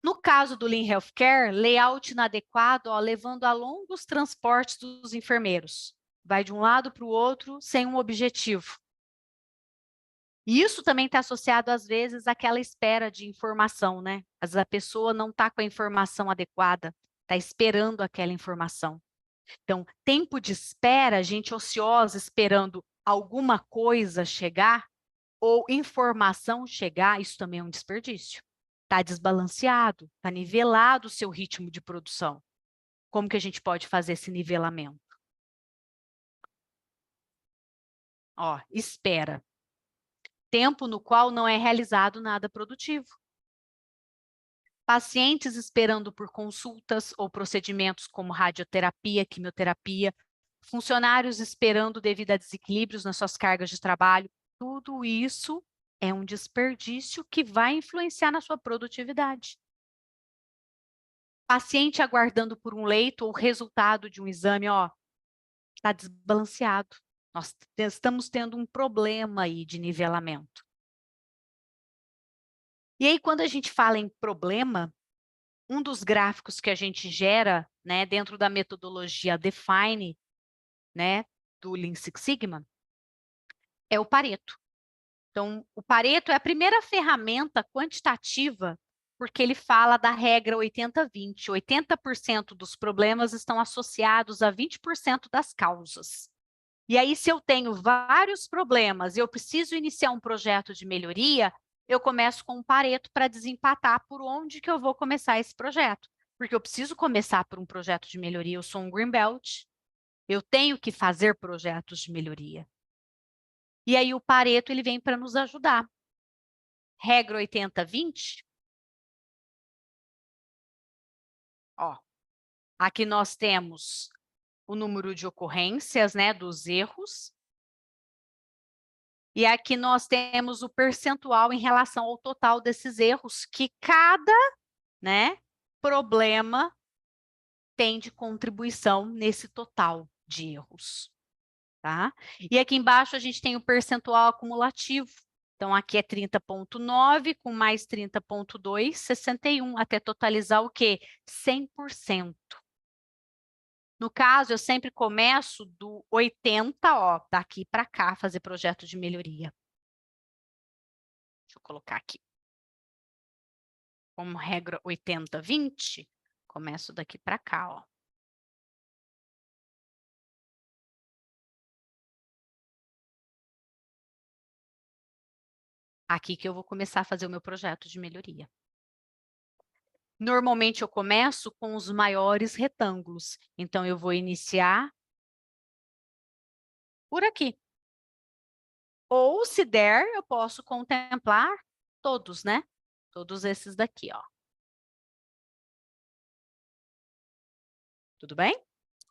No caso do Lean Healthcare, layout inadequado, ó, levando a longos transportes dos enfermeiros. Vai de um lado para o outro sem um objetivo. E isso também está associado, às vezes, àquela espera de informação, né? Às vezes a pessoa não está com a informação adequada, está esperando aquela informação. Então, tempo de espera, gente ociosa esperando alguma coisa chegar ou informação chegar, isso também é um desperdício. Está desbalanceado, está nivelado o seu ritmo de produção. Como que a gente pode fazer esse nivelamento? Ó, espera. Tempo no qual não é realizado nada produtivo. Pacientes esperando por consultas ou procedimentos como radioterapia, quimioterapia, funcionários esperando devido a desequilíbrios nas suas cargas de trabalho. Tudo isso é um desperdício que vai influenciar na sua produtividade. Paciente aguardando por um leito ou resultado de um exame, ó, está desbalanceado. Nós estamos tendo um problema aí de nivelamento. E aí, quando a gente fala em problema, um dos gráficos que a gente gera, né, dentro da metodologia Define, né, do Lean Six Sigma, é o Pareto. Então, o Pareto é a primeira ferramenta quantitativa, porque ele fala da regra 80-20. 80% dos problemas estão associados a 20% das causas. E aí, se eu tenho vários problemas e eu preciso iniciar um projeto de melhoria, eu começo com um Pareto para desempatar por onde que eu vou começar esse projeto. Porque eu preciso começar por um projeto de melhoria. Eu sou um Green Belt, eu tenho que fazer projetos de melhoria. E aí o Pareto ele vem para nos ajudar. Regra 80-20. Ó, aqui nós temos o número de ocorrências, né, dos erros. E aqui nós temos o percentual em relação ao total desses erros que cada, né, problema tem de contribuição nesse total de erros, tá? E aqui embaixo a gente tem o percentual acumulativo. Então, aqui é 30,9 com mais 30,2, 61, até totalizar o quê? 100%. No caso, eu sempre começo do 80, ó, daqui para cá, fazer projeto de melhoria. Deixa eu colocar aqui. Como regra 80, 20, começo daqui para cá, ó. Aqui que eu vou começar a fazer o meu projeto de melhoria. Normalmente eu começo com os maiores retângulos. Então, eu vou iniciar por aqui. Ou, se der, eu posso contemplar todos, né? Todos esses daqui, ó. Tudo bem?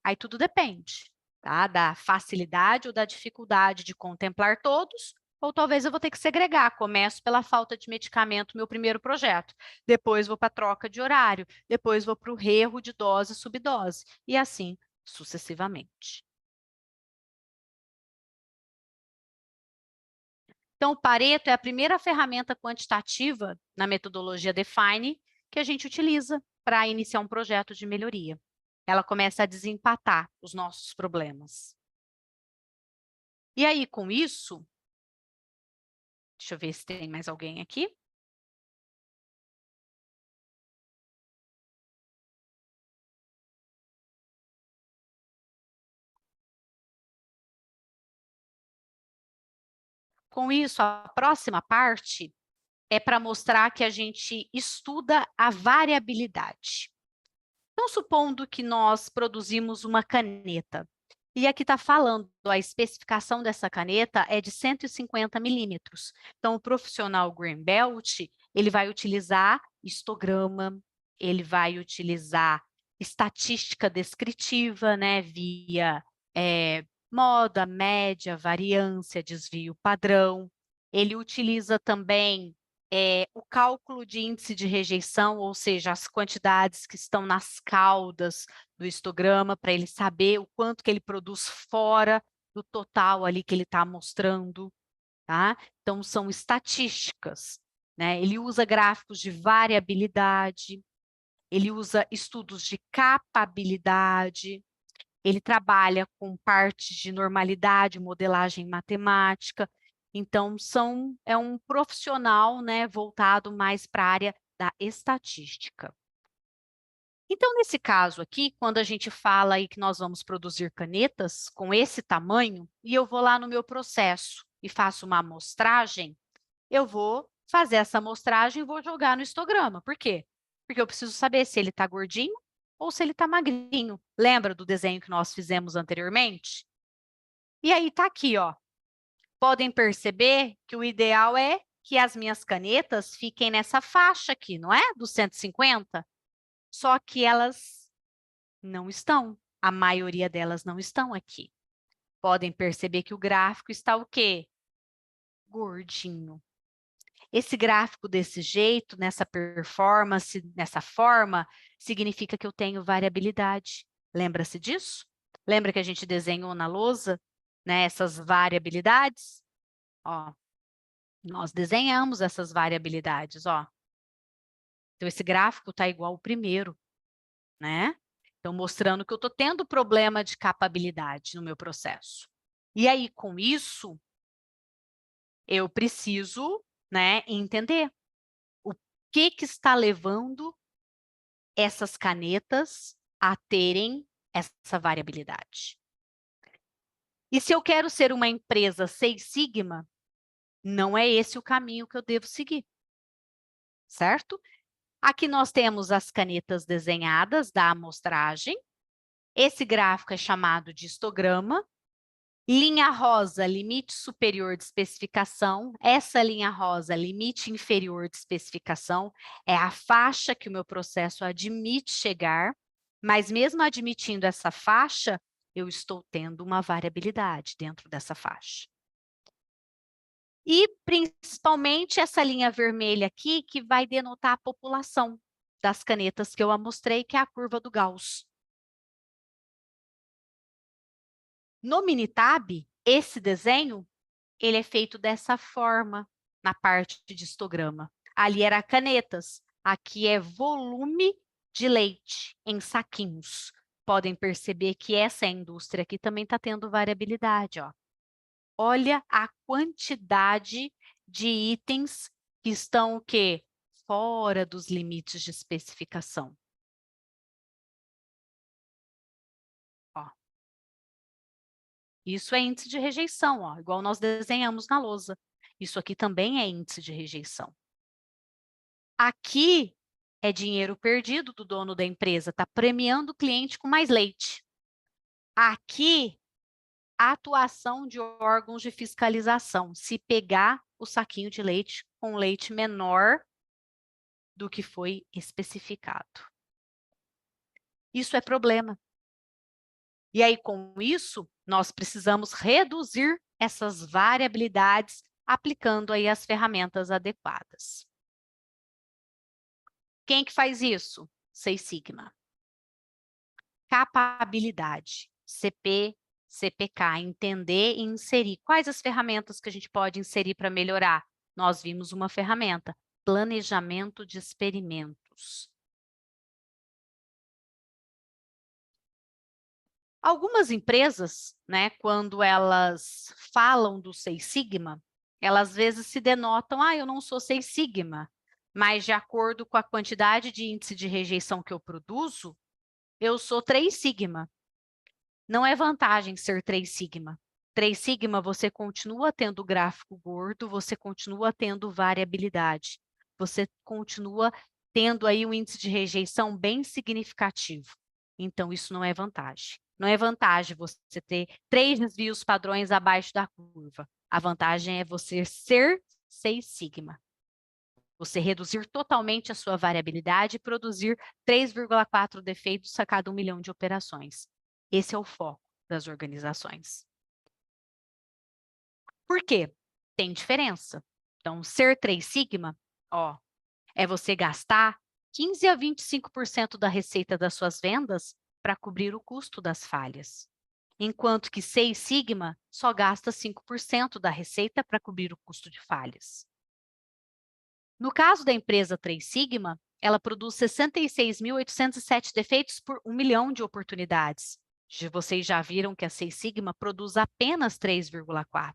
Aí tudo depende, tá? Da facilidade ou da dificuldade de contemplar todos, ou talvez eu vou ter que segregar. Começo pela falta de medicamento, meu primeiro projeto. Depois vou para a troca de horário. Depois vou para o erro de dose e subdose. E assim sucessivamente. Então, o Pareto é a primeira ferramenta quantitativa na metodologia Define que a gente utiliza para iniciar um projeto de melhoria. Ela começa a desempatar os nossos problemas. E aí, com isso, deixa eu ver se tem mais alguém aqui. Com isso, a próxima parte é para mostrar que a gente estuda a variabilidade. Então, supondo que nós produzimos uma caneta, e aqui está falando, a especificação dessa caneta é de 150 milímetros. Então, o profissional Green Belt, ele vai utilizar histograma, ele vai utilizar estatística descritiva, né, via moda, média, variância, desvio padrão. Ele utiliza também o cálculo de índice de rejeição, ou seja, as quantidades que estão nas caudas do histograma, para ele saber o quanto que ele produz fora do total ali que ele está mostrando, tá? Então, são estatísticas, né? Ele usa gráficos de variabilidade, ele usa estudos de capabilidade, ele trabalha com partes de normalidade, modelagem matemática. Então, é um profissional, né, voltado mais para a área da estatística. Então, nesse caso aqui, quando a gente fala aí que nós vamos produzir canetas com esse tamanho, e eu vou lá no meu processo e faço uma amostragem, eu vou fazer essa amostragem e vou jogar no histograma. Por quê? Porque eu preciso saber se ele está gordinho ou se ele está magrinho. Lembra do desenho que nós fizemos anteriormente? E aí está aqui, ó. Podem perceber que o ideal é que as minhas canetas fiquem nessa faixa aqui, não é? Dos 150. Só que elas não estão. A maioria delas não estão aqui. Podem perceber que o gráfico está o quê? Gordinho. Esse gráfico desse jeito, nessa performance, nessa forma, significa que eu tenho variabilidade. Lembra-se disso? Lembra que a gente desenhou na lousa, né, essas variabilidades? Ó, nós desenhamos essas variabilidades, ó. Então, esse gráfico está igual ao primeiro, né? Então, mostrando que eu estou tendo problema de capabilidade no meu processo. E aí, com isso, eu preciso, né, entender o que está levando essas canetas a terem essa variabilidade. E se eu quero ser uma empresa Seis Sigma, não é esse o caminho que eu devo seguir, certo? Aqui nós temos as canetas desenhadas da amostragem. Esse gráfico é chamado de histograma. Linha rosa, limite superior de especificação. Essa linha rosa, limite inferior de especificação, é a faixa que o meu processo admite chegar, mas mesmo admitindo essa faixa, eu estou tendo uma variabilidade dentro dessa faixa. E, principalmente, essa linha vermelha aqui, que vai denotar a população das canetas que eu mostrei, que é a curva do Gauss. No Minitab, esse desenho, ele é feito dessa forma, na parte de histograma. Ali era canetas, aqui é volume de leite em saquinhos. Podem perceber que essa indústria aqui também está tendo variabilidade, ó. Olha a quantidade de itens que estão o quê? Fora dos limites de especificação. Ó. Isso é índice de rejeição, ó, igual nós desenhamos na lousa. Isso aqui também é índice de rejeição. Aqui é dinheiro perdido do dono da empresa, está premiando o cliente com mais leite. Aqui, a atuação de órgãos de fiscalização, se pegar o saquinho de leite com leite menor do que foi especificado. Isso é problema. E aí, com isso, nós precisamos reduzir essas variabilidades aplicando aí as ferramentas adequadas. Quem que faz isso? Seis Sigma. Capabilidade, CP, CPK, entender e inserir. Quais as ferramentas que a gente pode inserir para melhorar? Nós vimos uma ferramenta, planejamento de experimentos. Algumas empresas, né, quando elas falam do Seis Sigma, elas às vezes se denotam, eu não sou Seis Sigma, mas de acordo com a quantidade de índice de rejeição que eu produzo, eu sou Três Sigma. Não é vantagem ser Três Sigma. Três Sigma, você continua tendo gráfico gordo, você continua tendo variabilidade, você continua tendo aí um índice de rejeição bem significativo. Então, isso não é vantagem. Não é vantagem você ter 3 desvios padrões abaixo da curva. A vantagem é você ser Seis Sigma. Você reduzir totalmente a sua variabilidade e produzir 3,4 defeitos a cada 1 milhão de operações. Esse é o foco das organizações. Por quê? Tem diferença. Então, ser Três Sigma, é você gastar 15 a 25% da receita das suas vendas para cobrir o custo das falhas. Enquanto que Seis Sigma só gasta 5% da receita para cobrir o custo de falhas. No caso da empresa Três Sigma, ela produz 66.807 defeitos por 1 milhão de oportunidades. Vocês já viram que a Seis Sigma produz apenas 3,4.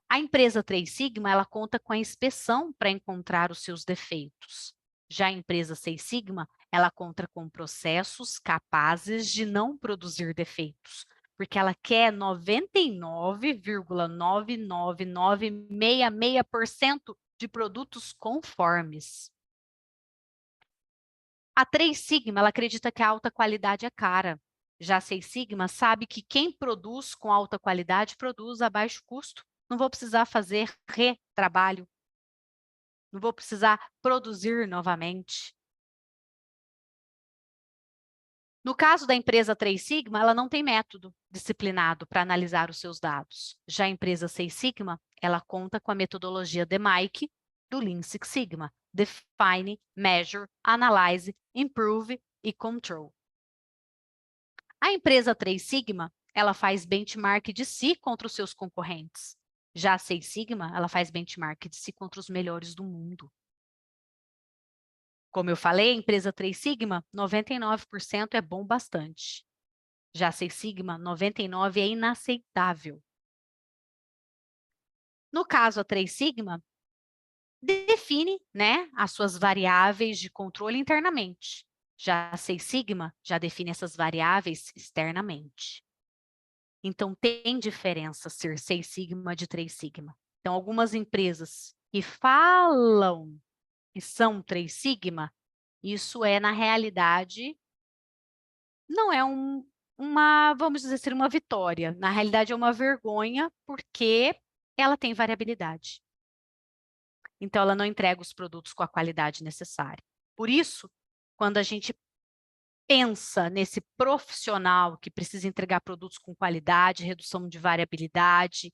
A empresa Três Sigma, ela conta com a inspeção para encontrar os seus defeitos. Já a empresa Seis Sigma, ela conta com processos capazes de não produzir defeitos, porque ela quer 99,99966% de produtos conformes. A Três Sigma, ela acredita que a alta qualidade é cara. Já a Seis Sigma sabe que quem produz com alta qualidade produz a baixo custo. Não vou precisar fazer retrabalho. Não vou precisar produzir novamente. No caso da empresa Três Sigma, ela não tem método disciplinado para analisar os seus dados. Já a empresa Seis Sigma, ela conta com a metodologia DMAIC do Lean Six Sigma. Define, Measure, Analyze, Improve e Control. A empresa Três Sigma, ela faz benchmark de si contra os seus concorrentes. Já a Seis Sigma, ela faz benchmark de si contra os melhores do mundo. Como eu falei, a empresa Três Sigma, 99% é bom bastante. Já a Seis Sigma, 99% é inaceitável. No caso, a Três Sigma define, né, as suas variáveis de controle internamente. Já a Seis Sigma já define essas variáveis externamente. Então, tem diferença ser Seis Sigma de Três Sigma. Então, algumas empresas que falam que são Três Sigma, isso é, na realidade, não é vamos dizer assim, uma vitória. Na realidade, é uma vergonha, porque ela tem variabilidade. Então, ela não entrega os produtos com a qualidade necessária. Por isso, quando a gente pensa nesse profissional que precisa entregar produtos com qualidade, redução de variabilidade,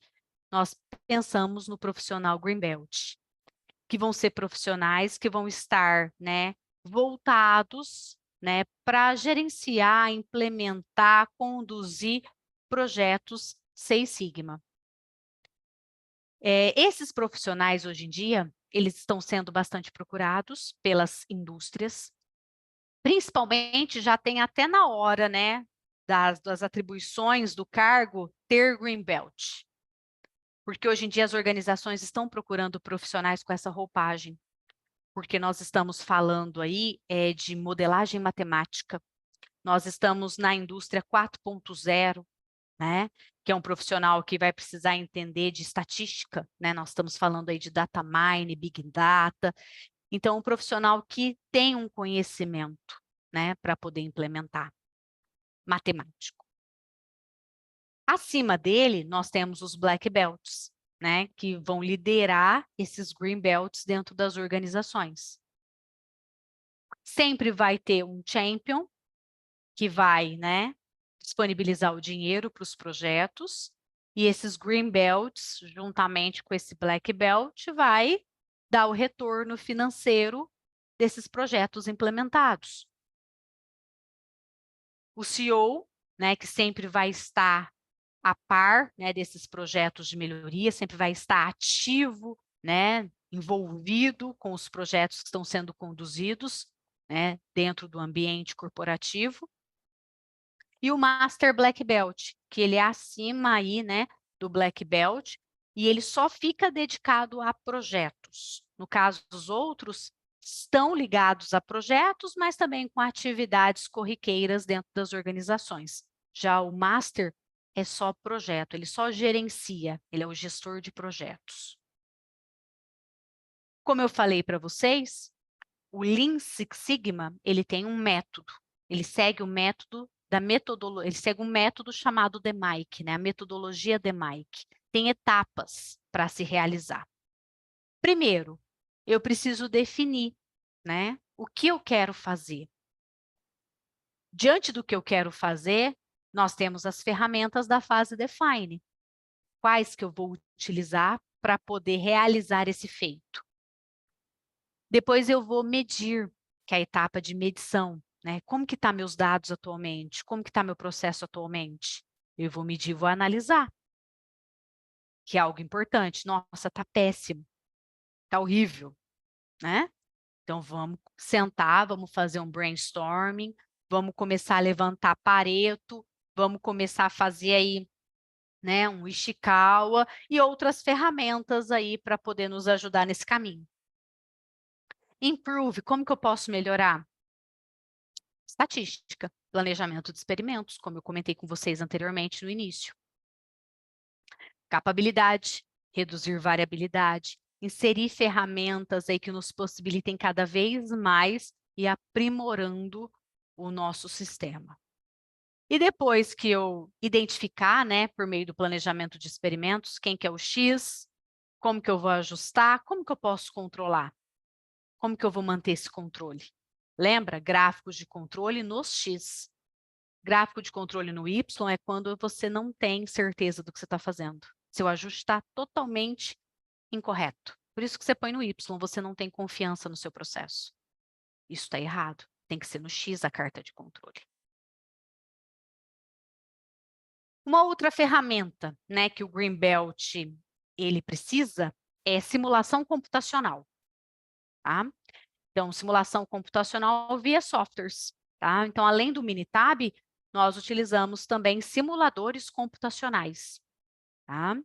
nós pensamos no profissional Greenbelt, que vão ser profissionais que vão estar, né, voltados, né, para gerenciar, implementar, conduzir projetos Seis Sigma. Esses profissionais, hoje em dia, eles estão sendo bastante procurados pelas indústrias, principalmente já tem até na hora, né, das atribuições do cargo, ter Green Belt. Porque hoje em dia as organizações estão procurando profissionais com essa roupagem, porque nós estamos falando aí de modelagem matemática, nós estamos na indústria 4.0, né, que é um profissional que vai precisar entender de estatística, né, nós estamos falando aí de data mining, big data, então um profissional que tem um conhecimento, né, para poder implementar, matemático. Acima dele, nós temos os black belts, né, que vão liderar esses green belts dentro das organizações. Sempre vai ter um champion que vai, né, disponibilizar o dinheiro para os projetos, e esses green belts, juntamente com esse black belt, vai dar o retorno financeiro desses projetos implementados. O CEO, né, que sempre vai estar a par, né, desses projetos de melhoria, sempre vai estar ativo, né, envolvido com os projetos que estão sendo conduzidos, né, dentro do ambiente corporativo. E o Master Black Belt, que ele é acima aí, né, do Black Belt, e ele só fica dedicado a projetos. No caso dos outros, estão ligados a projetos, mas também com atividades corriqueiras dentro das organizações. Já o Master é só projeto, ele só gerencia, ele é o gestor de projetos. Como eu falei para vocês, o Lean Six Sigma, ele tem um método, ele segue o método da metodologia, ele segue um método chamado DMAIC, né? A metodologia DMAIC. Tem etapas para se realizar. Primeiro, eu preciso definir, né, o que eu quero fazer. Diante do que eu quero fazer, nós temos as ferramentas da fase Define. Quais que eu vou utilizar para poder realizar esse feito? Depois eu vou medir, que é a etapa de medição, né? Como que tá meus dados atualmente? Como que tá meu processo atualmente? Eu vou medir, vou analisar, que é algo importante. Nossa, tá péssimo, tá horrível, né? Então vamos sentar, vamos fazer um brainstorming, vamos começar a levantar Pareto, vamos começar a fazer aí, né, um Ishikawa e outras ferramentas aí para poder nos ajudar nesse caminho. Improve, como que eu posso melhorar? Estatística, planejamento de experimentos, como eu comentei com vocês anteriormente no início. Capabilidade, reduzir variabilidade, inserir ferramentas aí que nos possibilitem cada vez mais e aprimorando o nosso sistema. E depois que eu identificar, né, por meio do planejamento de experimentos, quem que é o X, como que eu vou ajustar, como que eu posso controlar, como que eu vou manter esse controle. Lembra? Gráficos de controle nos X. Gráfico de controle no Y é quando você não tem certeza do que você está fazendo. Seu ajuste está totalmente incorreto. Por isso que você põe no Y, você não tem confiança no seu processo. Isso está errado. Tem que ser no X a carta de controle. Uma outra ferramenta, né, que o Greenbelt ele precisa é simulação computacional. Tá? Então, simulação computacional via softwares. Tá? Então, além do Minitab, nós utilizamos também simuladores computacionais, tá?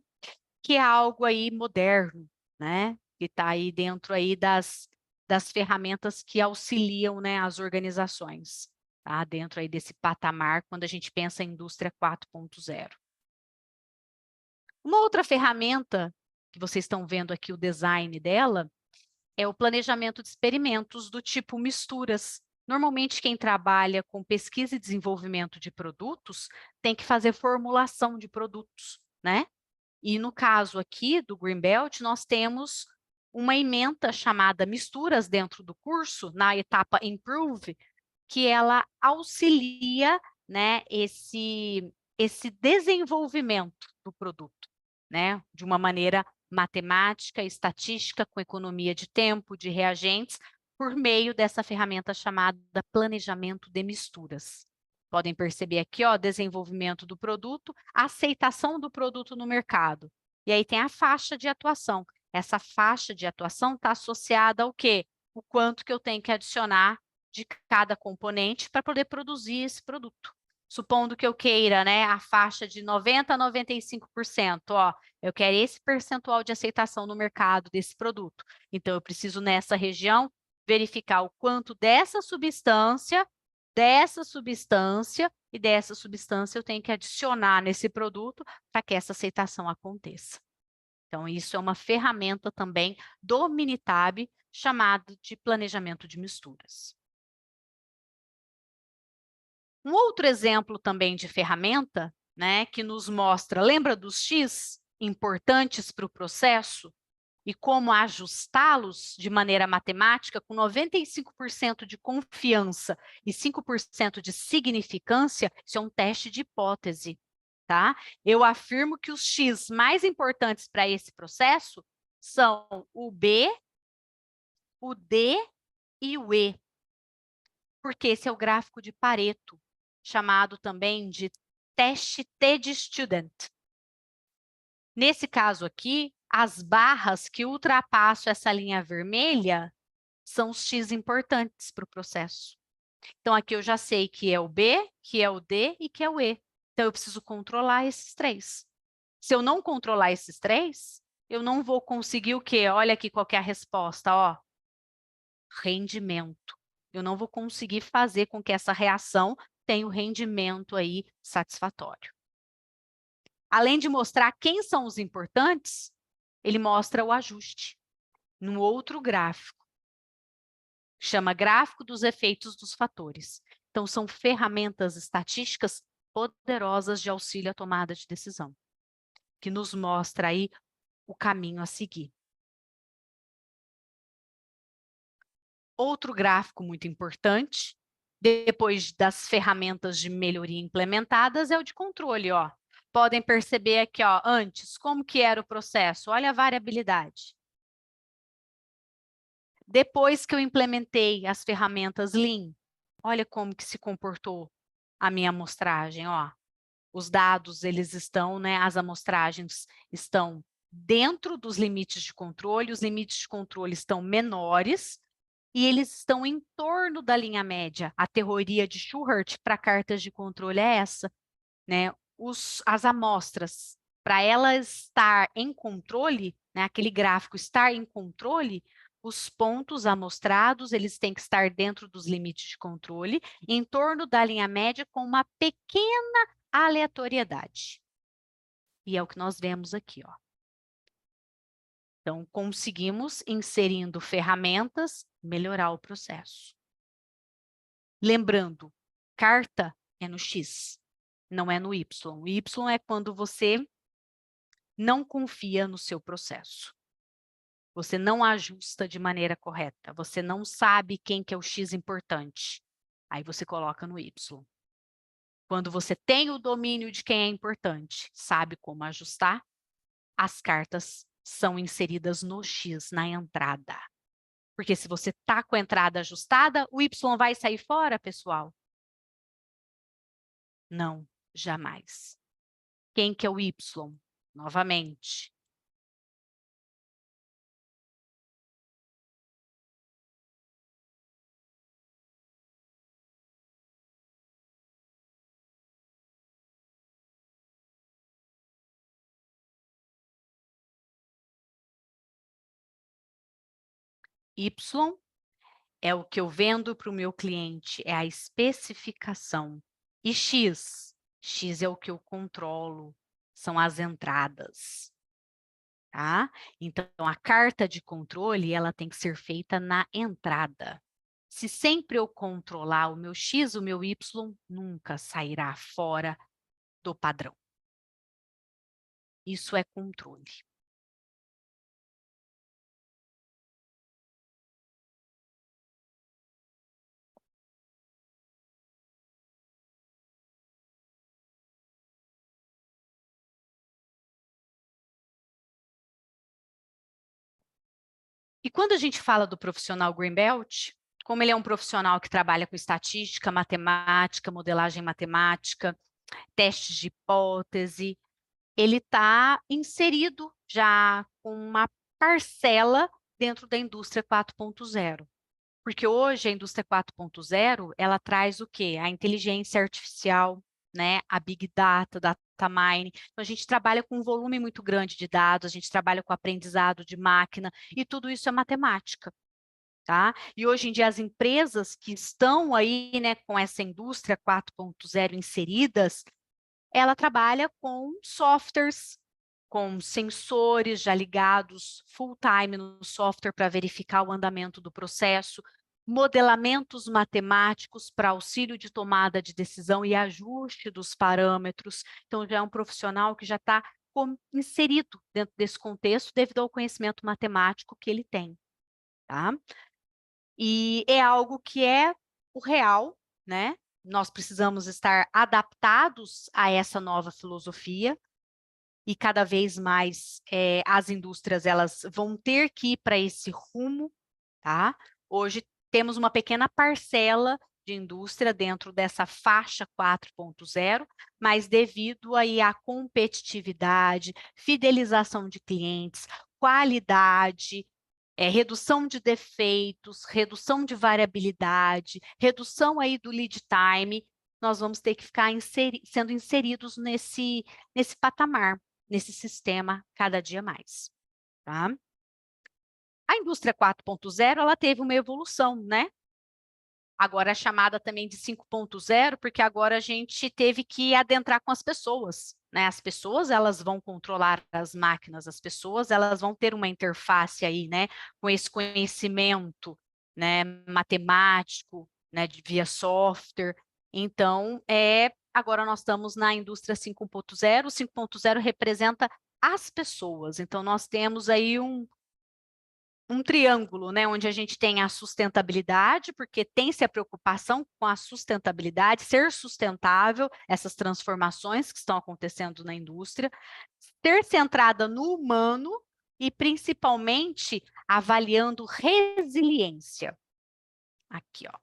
Que é algo aí moderno, né? Que está aí dentro aí das ferramentas que auxiliam, né, as organizações, tá? Dentro aí desse patamar, quando a gente pensa em indústria 4.0. Uma outra ferramenta, que vocês estão vendo aqui o design dela, é o planejamento de experimentos do tipo misturas. Normalmente, quem trabalha com pesquisa e desenvolvimento de produtos tem que fazer formulação de produtos, né? E no caso aqui do Greenbelt, nós temos uma ementa chamada misturas dentro do curso, na etapa Improve, que ela auxilia, né, esse desenvolvimento do produto, né, de uma maneira matemática, estatística, com economia de tempo, de reagentes, por meio dessa ferramenta chamada planejamento de misturas. Podem perceber aqui, ó, desenvolvimento do produto, aceitação do produto no mercado. E aí tem a faixa de atuação. Essa faixa de atuação está associada ao quê? O quanto que eu tenho que adicionar de cada componente para poder produzir esse produto. Supondo que eu queira, né, a faixa de 90% a 95%, ó, eu quero esse percentual de aceitação no mercado desse produto. Então, eu preciso, nessa região, verificar o quanto dessa substância e dessa substância eu tenho que adicionar nesse produto para que essa aceitação aconteça. Então, isso é uma ferramenta também do Minitab, chamado de planejamento de misturas. Um outro exemplo também de ferramenta, né, que nos mostra, lembra dos X importantes para o processo e como ajustá-los de maneira matemática com 95% de confiança e 5% de significância? Isso é um teste de hipótese, tá? Eu afirmo que os X mais importantes para esse processo são o B, o D e o E, porque esse é o gráfico de Pareto, chamado também de teste T de Student. Nesse caso aqui, as barras que ultrapassam essa linha vermelha são os X importantes para o processo. Então, aqui eu já sei que é o B, que é o D e que é o E. Então, eu preciso controlar esses três. Se eu não controlar esses três, eu não vou conseguir o quê? Olha aqui qual que é a resposta, ó. Rendimento. Eu não vou conseguir fazer com que essa reação tenha o rendimento aí satisfatório. Além de mostrar quem são os importantes, ele mostra o ajuste no outro gráfico. Chama gráfico dos efeitos dos fatores. Então, são ferramentas estatísticas poderosas de auxílio à tomada de decisão, que nos mostra aí o caminho a seguir. Outro gráfico muito importante, depois das ferramentas de melhoria implementadas, é o de controle, ó. Podem perceber aqui, ó, antes, como que era o processo? Olha a variabilidade. Depois que eu implementei as ferramentas Lean, olha como que se comportou a minha amostragem, ó. Os dados, eles estão, né, as amostragens estão dentro dos limites de controle, os limites de controle estão menores e eles estão em torno da linha média. A teoria de Shewhart para cartas de controle é essa, né? As amostras, para elas estar em controle, né, aquele gráfico estar em controle, os pontos amostrados, eles têm que estar dentro dos limites de controle, em torno da linha média, com uma pequena aleatoriedade. E é o que nós vemos aqui, ó. Então, conseguimos, inserindo ferramentas, melhorar o processo. Lembrando, carta é no X, não é no Y. O Y é quando você não confia no seu processo. Você não ajusta de maneira correta. Você não sabe quem que é o X importante. Aí você coloca no Y. Quando você tem o domínio de quem é importante, sabe como ajustar, as cartas são inseridas no X, na entrada. Porque se você está com a entrada ajustada, o Y vai sair fora, pessoal? Não, jamais. Quem que é o Y? Novamente. Y é o que eu vendo para o meu cliente, é a especificação. E X? X é o que eu controlo, são as entradas. Tá? Então, a carta de controle, ela tem que ser feita na entrada. Se sempre eu controlar o meu X, o meu Y nunca sairá fora do padrão. Isso é controle. E quando a gente fala do profissional Greenbelt, como ele é um profissional que trabalha com estatística, matemática, modelagem matemática, testes de hipótese, ele está inserido já com uma parcela dentro da indústria 4.0. Porque hoje a indústria 4.0, ela traz o quê? A inteligência artificial, né? A Big Data, Data Mining. Então, a gente trabalha com um volume muito grande de dados, a gente trabalha com aprendizado de máquina, e tudo isso é matemática. Tá? E hoje em dia as empresas que estão aí, né, com essa indústria 4.0 inseridas, ela trabalha com softwares, com sensores já ligados full time no software para verificar o andamento do processo, modelamentos matemáticos para auxílio de tomada de decisão e ajuste dos parâmetros. Então, já é um profissional que já está inserido dentro desse contexto devido ao conhecimento matemático que ele tem. Tá? E é algo que é o real, né? Nós precisamos estar adaptados a essa nova filosofia e cada vez mais as indústrias elas vão ter que ir para esse rumo, tá? Hoje temos uma pequena parcela de indústria dentro dessa faixa 4.0, mas devido aí à competitividade, fidelização de clientes, qualidade, redução de defeitos, redução de variabilidade, redução aí do lead time, nós vamos ter que ficar sendo inseridos nesse patamar, nesse sistema cada dia mais, tá? A indústria 4.0, ela teve uma evolução, né? Agora é chamada também de 5.0, porque agora a gente teve que adentrar com as pessoas, né? As pessoas, elas vão controlar as máquinas, as pessoas, elas vão ter uma interface aí, né? Com esse conhecimento, né? Matemático, né? Via software. Então, agora nós estamos na indústria 5.0. O 5.0 representa as pessoas. Então, nós temos aí um triângulo, né, onde a gente tem a sustentabilidade, porque tem-se a preocupação com a sustentabilidade, ser sustentável, essas transformações que estão acontecendo na indústria, ser centrada no humano e principalmente avaliando resiliência. Aqui, ó.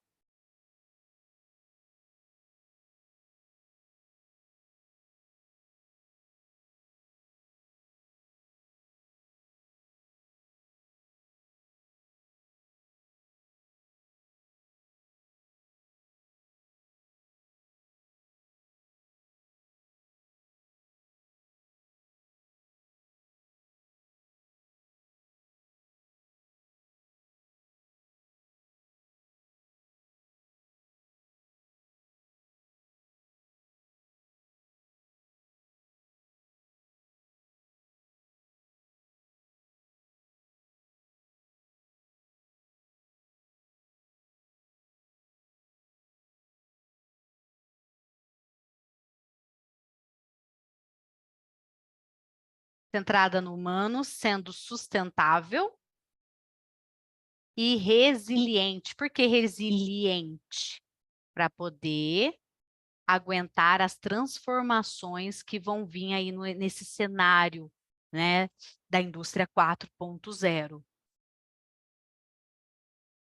Centrada no humano, sendo sustentável e resiliente. Por que resiliente? Para poder aguentar as transformações que vão vir aí nesse cenário, né, da indústria 4.0.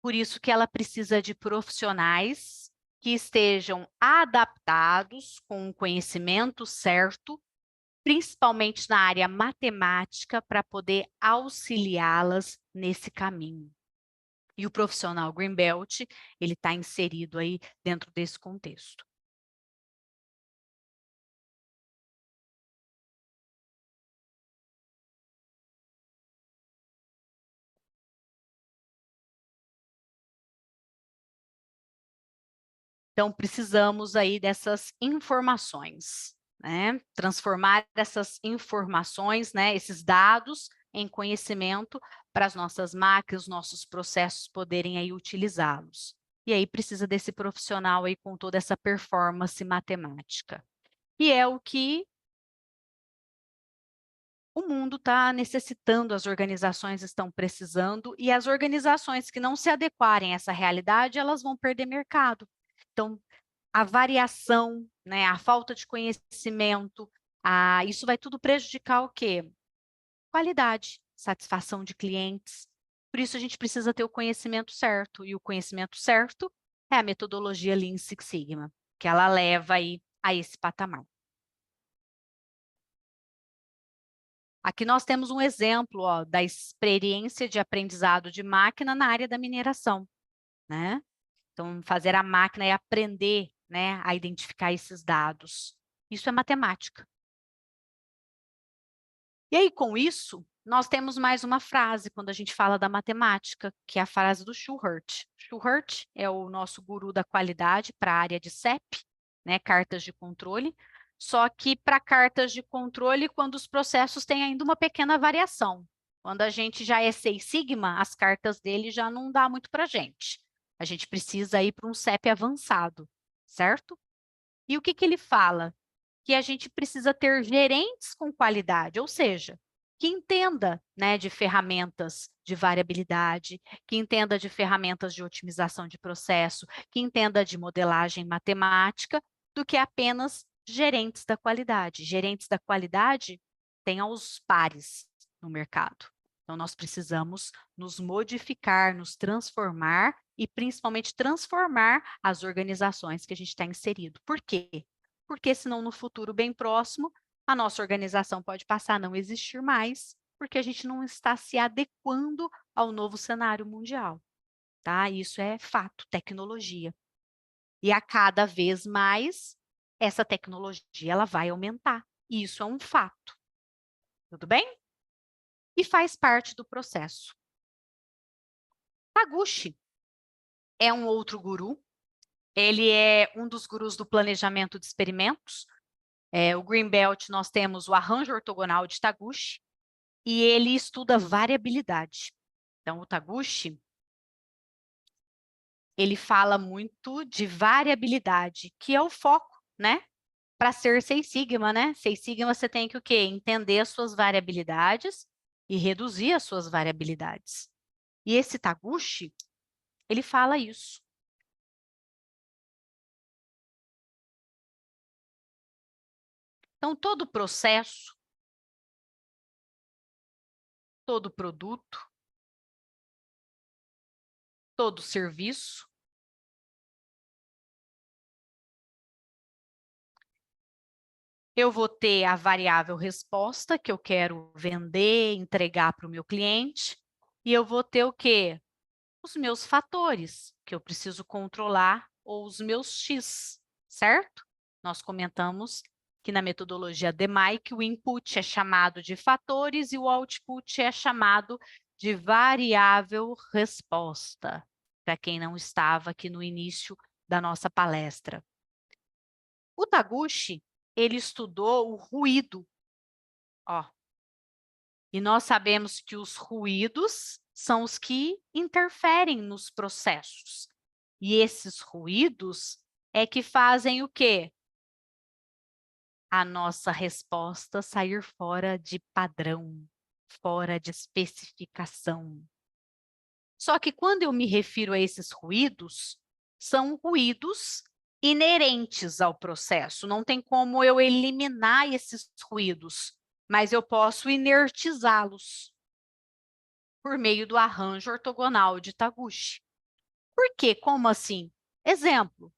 Por isso que ela precisa de profissionais que estejam adaptados com o conhecimento certo, principalmente na área matemática, para poder auxiliá-las nesse caminho. E o profissional Greenbelt, ele está inserido aí dentro desse contexto. Então, precisamos aí dessas informações, né? Transformar essas informações, né? Esses dados em conhecimento para as nossas máquinas, nossos processos poderem aí utilizá-los. E aí precisa desse profissional aí com toda essa performance matemática. E é o que o mundo está necessitando, as organizações estão precisando, e as organizações que não se adequarem a essa realidade, elas vão perder mercado. Então, a variação, né, a falta de conhecimento, isso vai tudo prejudicar o quê? Qualidade, satisfação de clientes, Por isso, a gente precisa ter o conhecimento certo, e o conhecimento certo é a metodologia Lean Six Sigma, que ela leva aí a esse patamar. Aqui nós temos um exemplo, ó, da experiência de aprendizado de máquina na área da mineração, né? Então, fazer a máquina é aprender, né, a identificar esses dados. Isso é matemática. E aí, com isso, nós temos mais uma frase quando a gente fala da matemática, que é a frase do Schuhart. Schuhart é o nosso guru da qualidade para a área de CEP, né, cartas de controle. Só que para cartas de controle, quando os processos têm ainda uma pequena variação. Quando a gente já é Seis Sigma, as cartas dele já não dá muito para a gente. A gente precisa ir para um CEP avançado, certo? E o que que ele fala? Que a gente precisa ter gerentes com qualidade, ou seja, que entenda, né, de ferramentas de variabilidade, que entenda de ferramentas de otimização de processo, que entenda de modelagem matemática, do que apenas gerentes da qualidade. Gerentes da qualidade têm aos pares no mercado. Então, nós precisamos nos modificar, nos transformar e, principalmente, transformar as organizações que a gente está inserido. Por quê? Porque senão no futuro bem próximo, a nossa organização pode passar a não existir mais, porque a gente não está se adequando ao novo cenário mundial, tá? Isso é fato, tecnologia. E a cada vez mais, essa tecnologia ela vai aumentar. Isso é um fato. Tudo bem? E faz parte do processo. Taguchi é um outro guru. Ele é um dos gurus do planejamento de experimentos. O Greenbelt, nós temos o arranjo ortogonal de Taguchi, e ele estuda variabilidade. Então, o Taguchi, ele fala muito de variabilidade, que é o foco, né? Para ser Seis Sigma, né? Seis Sigma você tem que o quê? Entender as suas variabilidades e reduzir as suas variabilidades. E esse Taguchi, ele fala isso. Então, todo processo, todo produto, todo serviço, eu vou ter a variável resposta que eu quero vender, entregar para o meu cliente, e eu vou ter o quê? Os meus fatores que eu preciso controlar, ou os meus X, certo? Nós comentamos que na metodologia DMAIC o input é chamado de fatores e o output é chamado de variável resposta, para quem não estava aqui no início da nossa palestra. O Taguchi, ele estudou o ruído, ó. E nós sabemos que os ruídos são os que interferem nos processos. E esses ruídos é que fazem o quê? A nossa resposta sair fora de padrão, fora de especificação. Só que quando eu me refiro a esses ruídos, são ruídos inerentes ao processo. Não tem como eu eliminar esses ruídos, mas eu posso inertizá-los por meio do arranjo ortogonal de Taguchi. Por quê? Como assim? Exemplo,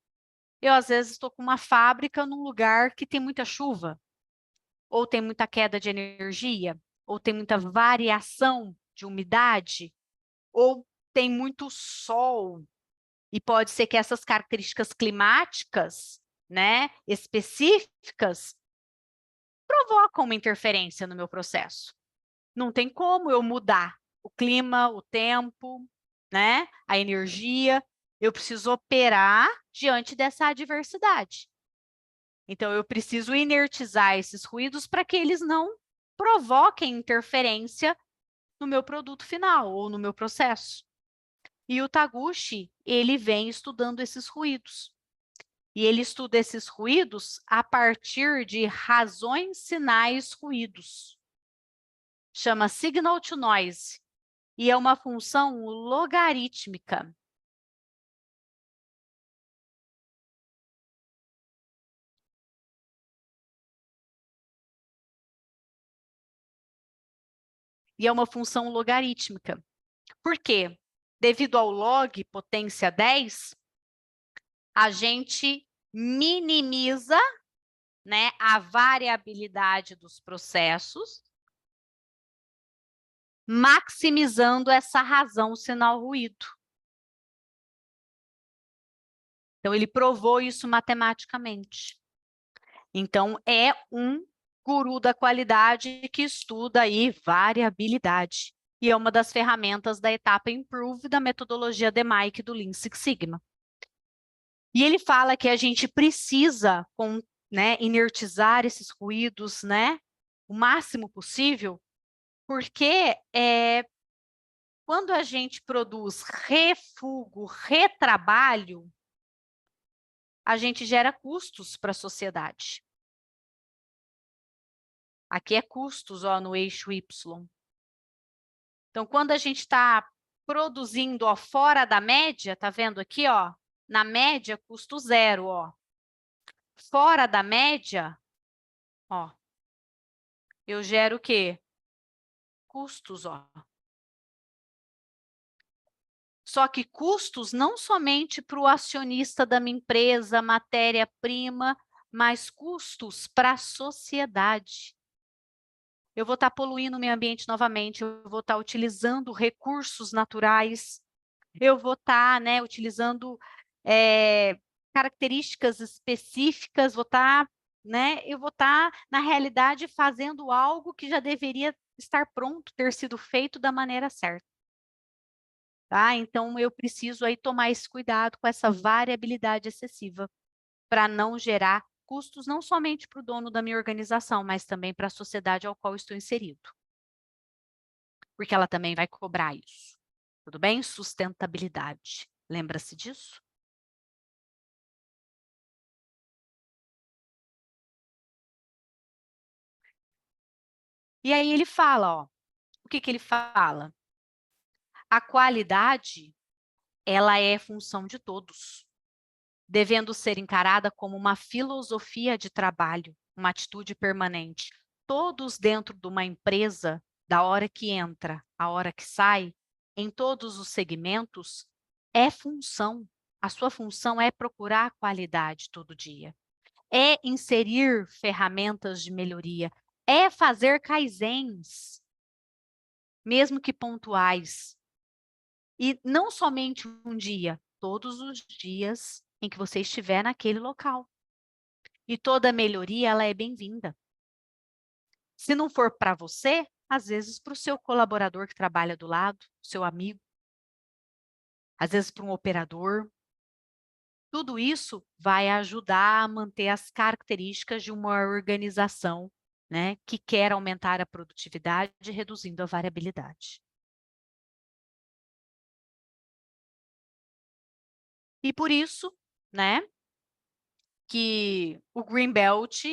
eu às vezes estou com uma fábrica num lugar que tem muita chuva, ou tem muita queda de energia, ou tem muita variação de umidade, ou tem muito sol, e pode ser que essas características climáticas, né, específicas, provocam uma interferência no meu processo. Não tem como eu mudar o clima, o tempo, né, a energia. Eu preciso operar diante dessa adversidade. Então, eu preciso inertizar esses ruídos para que eles não provoquem interferência no meu produto final ou no meu processo. E o Taguchi, ele vem estudando esses ruídos. E ele estuda esses ruídos a partir de razões, sinais, ruídos. Chama signal to noise. E é uma função logarítmica. E é uma função logarítmica. Por quê? Devido ao log potência 10, a gente minimiza, né, a variabilidade dos processos, maximizando essa razão sinal-ruído. Então, ele provou isso matematicamente. Então, é um guru da qualidade que estuda aí variabilidade. E é uma das ferramentas da etapa Improve da metodologia DMAIC do Lean Six Sigma. E ele fala que a gente precisa, né, inertizar esses ruídos, né, o máximo possível, porque quando a gente produz refugo, retrabalho, a gente gera custos para a sociedade. Aqui é custos, ó, no eixo Y. Então, quando a gente está produzindo, ó, fora da média, tá vendo aqui, ó? Na média, custo zero, ó. Fora da média, ó, eu gero o quê? Custos, ó. Só que custos não somente para o acionista da minha empresa, matéria-prima, mas custos para a sociedade. Eu vou estar poluindo o meio ambiente novamente, eu vou estar utilizando recursos naturais, eu vou estar, né, utilizando características específicas, né, eu vou estar, na realidade, fazendo algo que já deveria estar pronto, ter sido feito da maneira certa. Tá? Então, eu preciso aí tomar esse cuidado com essa variabilidade excessiva para não gerar custos não somente para o dono da minha organização, mas também para a sociedade ao qual estou inserido. Porque ela também vai cobrar isso. Tudo bem? Sustentabilidade. Lembra-se disso? E aí ele fala, ó, o que ele fala? A qualidade, ela é função de todos, devendo ser encarada como uma filosofia de trabalho, uma atitude permanente. Todos dentro de uma empresa, da hora que entra, à hora que sai, em todos os segmentos, é função. A sua função é procurar qualidade todo dia. É inserir ferramentas de melhoria. É fazer kaizens, mesmo que pontuais. E não somente um dia, todos os dias em que você estiver naquele local. E toda melhoria, ela é bem-vinda. Se não for para você, às vezes para o seu colaborador que trabalha do lado, seu amigo, às vezes para um operador. Tudo isso vai ajudar a manter as características de uma organização, né, que quer aumentar a produtividade, reduzindo a variabilidade. E por isso, né, que o Green Belt,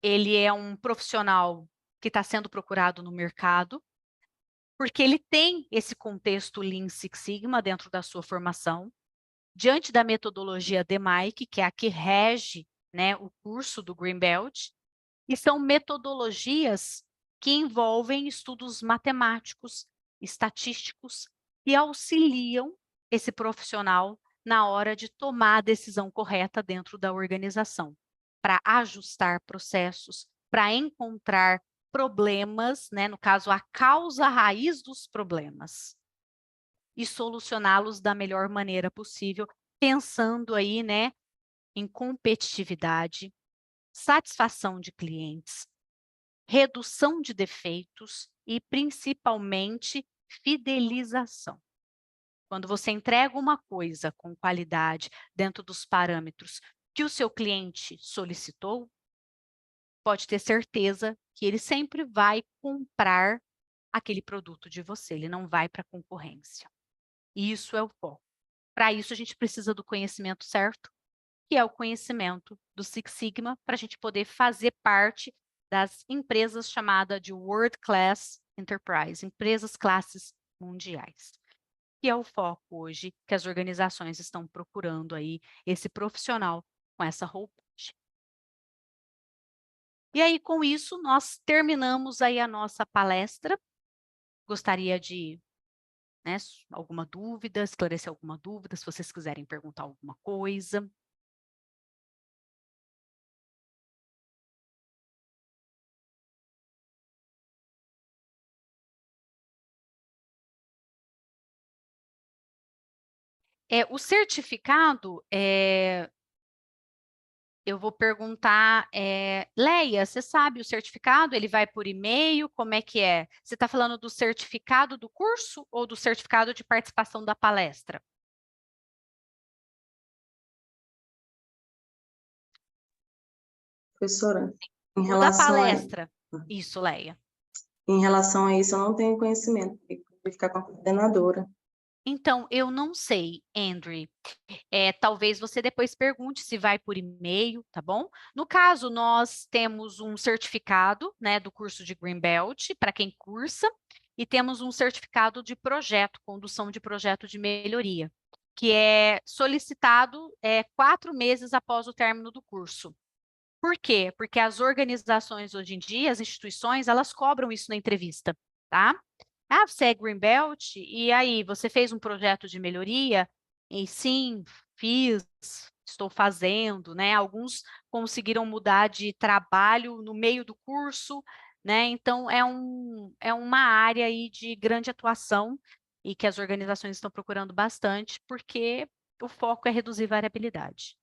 ele é um profissional que está sendo procurado no mercado, porque ele tem esse contexto Lean Six Sigma dentro da sua formação, diante da metodologia DMAIC, que é a que rege, né, o curso do Green Belt, e são metodologias que envolvem estudos matemáticos, estatísticos, e auxiliam esse profissional na hora de tomar a decisão correta dentro da organização, para ajustar processos, para encontrar problemas, né, no caso, a causa raiz dos problemas, e solucioná-los da melhor maneira possível, pensando aí, né, em competitividade, satisfação de clientes, redução de defeitos e, principalmente, fidelização. Quando você entrega uma coisa com qualidade dentro dos parâmetros que o seu cliente solicitou, pode ter certeza que ele sempre vai comprar aquele produto de você, ele não vai para a concorrência. E isso é o foco. Para isso, a gente precisa do conhecimento certo, que é o conhecimento do Six Sigma, para a gente poder fazer parte das empresas chamadas de World Class Enterprise, empresas classes mundiais. Que é o foco hoje que as organizações estão procurando aí, esse profissional com essa roupagem. E aí, com isso, nós terminamos aí a nossa palestra. Gostaria de né? Alguma dúvida, esclarecer alguma dúvida, se vocês quiserem perguntar alguma coisa. O certificado, eu vou perguntar, Leia, você sabe o certificado? Ele vai por e-mail? Como é que é? Você está falando do certificado do curso ou do certificado de participação da palestra? Professora, em O da relação a, palestra. Isso, Leia. em relação a isso, eu não tenho conhecimento, porque eu vou ficar com a coordenadora. Então, eu não sei, Andrew. Talvez você depois pergunte se vai por e-mail, tá bom? No caso, nós temos um certificado, né, do curso de Greenbelt, para quem cursa, e temos um certificado de projeto, condução de projeto de melhoria, que é solicitado 4 meses após o término do curso. Por quê? Porque as organizações hoje em dia, as instituições, elas cobram isso na entrevista, tá? Ah, você é Greenbelt? E aí, você fez um projeto de melhoria? E sim, fiz, estou fazendo, né? Alguns conseguiram mudar de trabalho no meio do curso, né? Então, é uma área aí de grande atuação e que as organizações estão procurando bastante, porque o foco é reduzir variabilidade.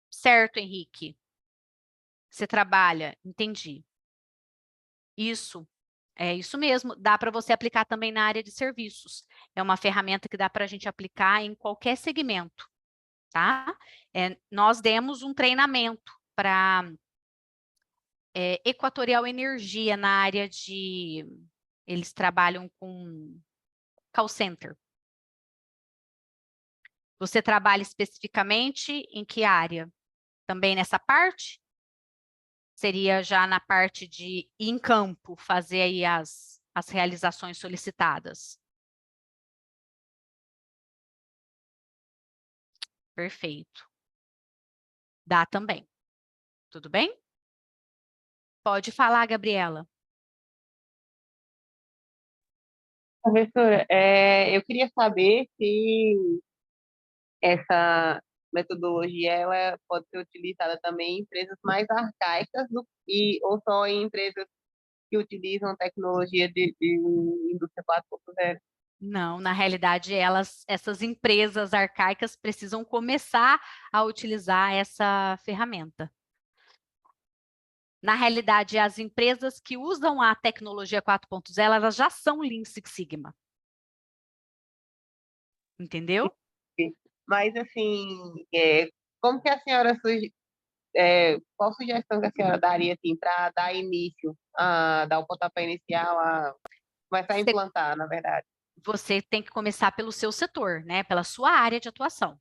Certo, Henrique. Você trabalha, entendi. Isso, é isso mesmo. Dá para você aplicar também na área de serviços. É uma ferramenta que dá para a gente aplicar em qualquer segmento, tá? Nós demos um treinamento para Equatorial Energia na área de... Eles trabalham com call center. Você trabalha especificamente em que área? Também nessa parte? Seria já na parte de ir em campo, fazer aí as realizações solicitadas. Perfeito. Dá também. Tudo bem? Pode falar, Gabriela. Professora, eu queria saber se essa metodologia ela pode ser utilizada também em empresas mais arcaicas ou só em empresas que utilizam tecnologia de indústria 4.0. Não, na realidade, essas empresas arcaicas precisam começar a utilizar essa ferramenta. Na realidade, as empresas que usam a tecnologia 4.0, elas já são Lean Six Sigma. Entendeu? Mas, assim, como que a senhora qual sugestão que a senhora daria assim, para dar início, dar o pontapé inicial, a começar a implantar, na verdade? Você tem que começar pelo seu setor, né? Pela sua área de atuação.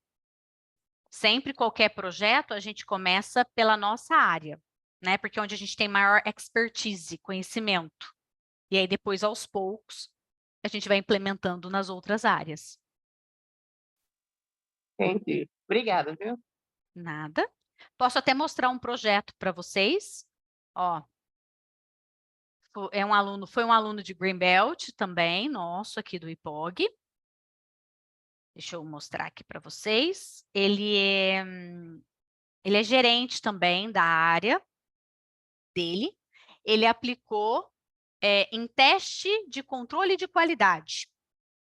Sempre qualquer projeto, a gente começa pela nossa área, né? Porque é onde a gente tem maior expertise, conhecimento. E aí, depois, aos poucos, a gente vai implementando nas outras áreas. Entendi. Obrigada, viu? Nada. Posso até mostrar um projeto para vocês. Ó, foi um aluno de Greenbelt também, nosso aqui do IPOG. Deixa eu mostrar aqui para vocês. Ele é gerente também da área dele. Ele aplicou em teste de controle de qualidade,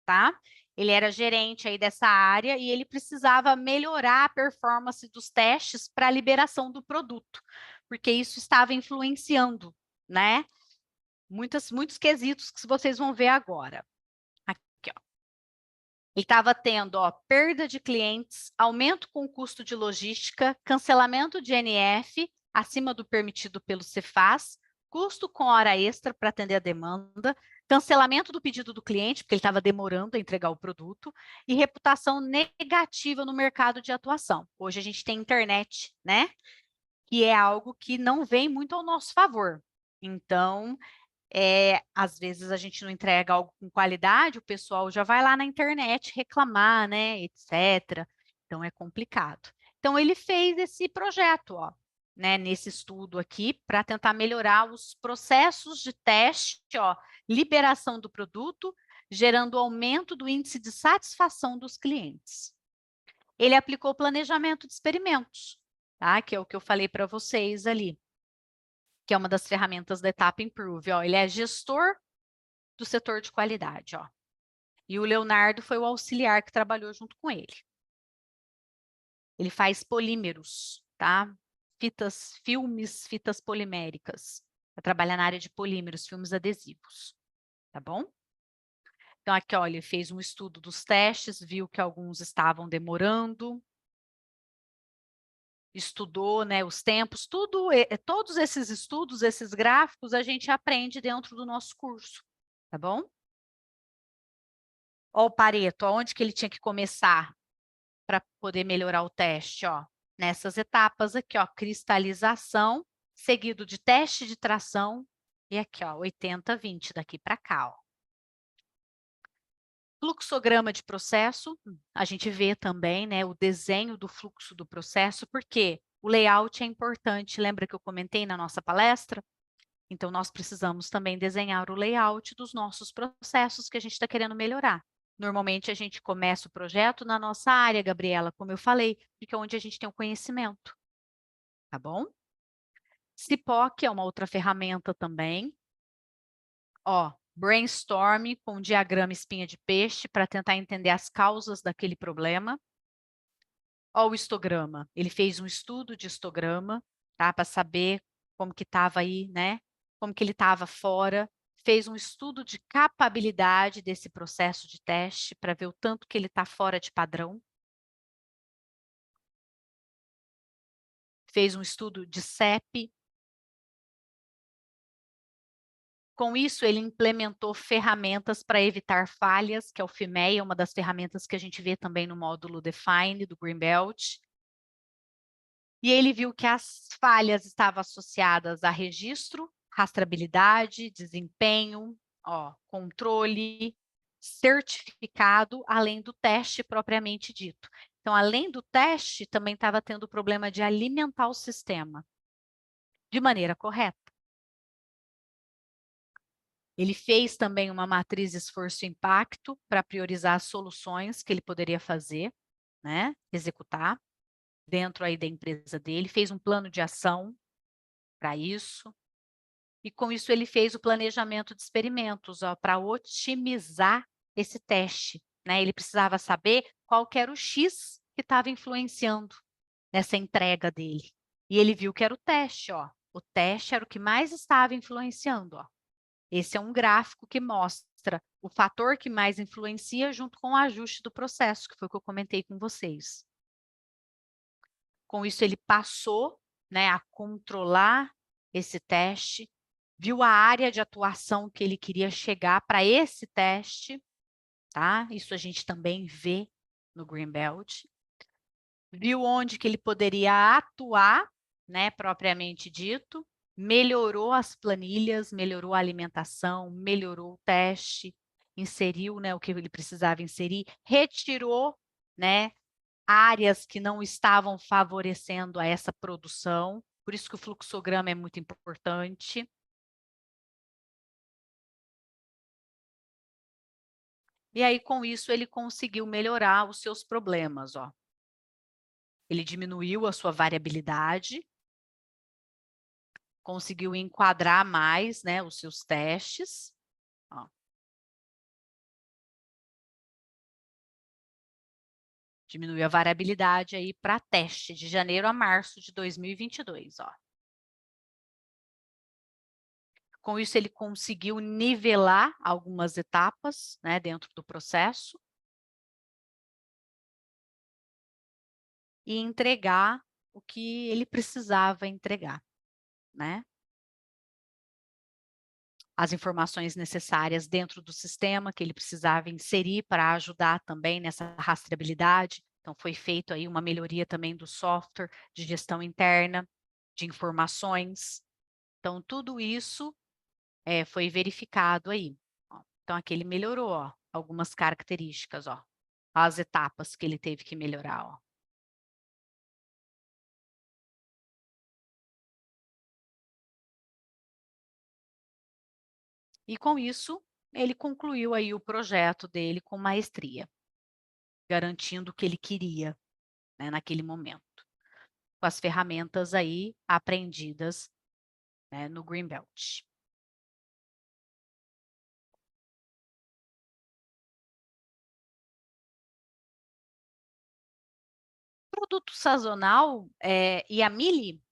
tá? Ele era gerente aí dessa área e ele precisava melhorar a performance dos testes para a liberação do produto, porque isso estava influenciando, né? Muitos quesitos que vocês vão ver agora. Aqui, ó. Ele estava tendo, ó, perda de clientes, aumento com o custo de logística, cancelamento de NF acima do permitido pelo Cefaz, custo com hora extra para atender a demanda, cancelamento do pedido do cliente, porque ele estava demorando a entregar o produto, e reputação negativa no mercado de atuação. Hoje a gente tem internet, né? Que é algo que não vem muito ao nosso favor. Então, às vezes a gente não entrega algo com qualidade, o pessoal já vai lá na internet reclamar, né, etc. Então é complicado. Então ele fez esse projeto, ó, né, nesse estudo aqui, para tentar melhorar os processos de teste, ó, liberação do produto, gerando aumento do índice de satisfação dos clientes. Ele aplicou planejamento de experimentos, tá? Que é o que eu falei para vocês ali, que é uma das ferramentas da etapa Improve. Ó. Ele é gestor do setor de qualidade. Ó. E o Leonardo foi o auxiliar que trabalhou junto com ele. Ele faz polímeros, tá? Fitas poliméricas. Vai trabalhar na área de polímeros, filmes adesivos, tá bom? Então, aqui, ó, ele fez um estudo dos testes, viu que alguns estavam demorando, estudou, né, os tempos, todos esses estudos, esses gráficos, a gente aprende dentro do nosso curso, tá bom? Ó o Pareto, onde que ele tinha que começar para poder melhorar o teste, ó? Nessas etapas aqui, ó, cristalização, seguido de teste de tração, e aqui, ó, 80-20 daqui para cá, ó. Fluxograma de processo, a gente vê também, né, o desenho do fluxo do processo, porque o layout é importante, lembra que eu comentei na nossa palestra? Então, nós precisamos também desenhar o layout dos nossos processos que a gente está querendo melhorar. Normalmente, a gente começa o projeto na nossa área, Gabriela, como eu falei, porque é onde a gente tem o conhecimento, tá bom? CIPOC é uma outra ferramenta também. Ó, brainstorm com diagrama espinha de peixe para tentar entender as causas daquele problema. Ó, o histograma. Ele fez um estudo de histograma, tá? Para saber como que estava aí, né? Como que ele estava fora. Fez um estudo de capabilidade desse processo de teste para ver o tanto que ele está fora de padrão. Fez um estudo de CEP. Com isso, ele implementou ferramentas para evitar falhas, que é o FIMEI, é uma das ferramentas que a gente vê também no módulo Define do Greenbelt. E ele viu que as falhas estavam associadas a registro, rastreabilidade, desempenho, ó, controle, certificado, além do teste propriamente dito. Então, além do teste, também estava tendo problema de alimentar o sistema de maneira correta. Ele fez também uma matriz esforço-impacto para priorizar as soluções que ele poderia fazer, né, executar dentro aí da empresa dele, fez um plano de ação para isso, e com isso ele fez o planejamento de experimentos para otimizar esse teste, né? Ele precisava saber qual que era o X que estava influenciando nessa entrega dele. E ele viu que era o teste, ó. O teste era o que mais estava influenciando, ó. Esse é um gráfico que mostra o fator que mais influencia junto com o ajuste do processo, que foi o que eu comentei com vocês. Com isso, ele passou, né, a controlar esse teste, viu a área de atuação que ele queria chegar para esse teste, tá? Isso a gente também vê no Greenbelt. Viu onde que ele poderia atuar, né, propriamente dito, melhorou as planilhas, melhorou a alimentação, melhorou o teste, inseriu, né, o que ele precisava inserir, retirou, né, áreas que não estavam favorecendo a essa produção, por isso que o fluxograma é muito importante. E aí, com isso, ele conseguiu melhorar os seus problemas, ó. Ele diminuiu a sua variabilidade, conseguiu enquadrar mais, né, os seus testes. Ó. Diminuiu a variabilidade aí para teste de janeiro a março de 2022, ó. Com isso, ele conseguiu nivelar algumas etapas, né, dentro do processo e entregar o que ele precisava entregar, né? As informações necessárias dentro do sistema que ele precisava inserir para ajudar também nessa rastreabilidade. Então, foi feito aí uma melhoria também do software de gestão interna, de informações. Então, tudo isso foi verificado aí. Ó. Então, aqui ele melhorou, ó, algumas características, ó, as etapas que ele teve que melhorar, ó. E com isso, ele concluiu aí o projeto dele com maestria, garantindo o que ele queria, né, naquele momento, com as ferramentas aí aprendidas, né, no Greenbelt. Produto sazonal e a milho,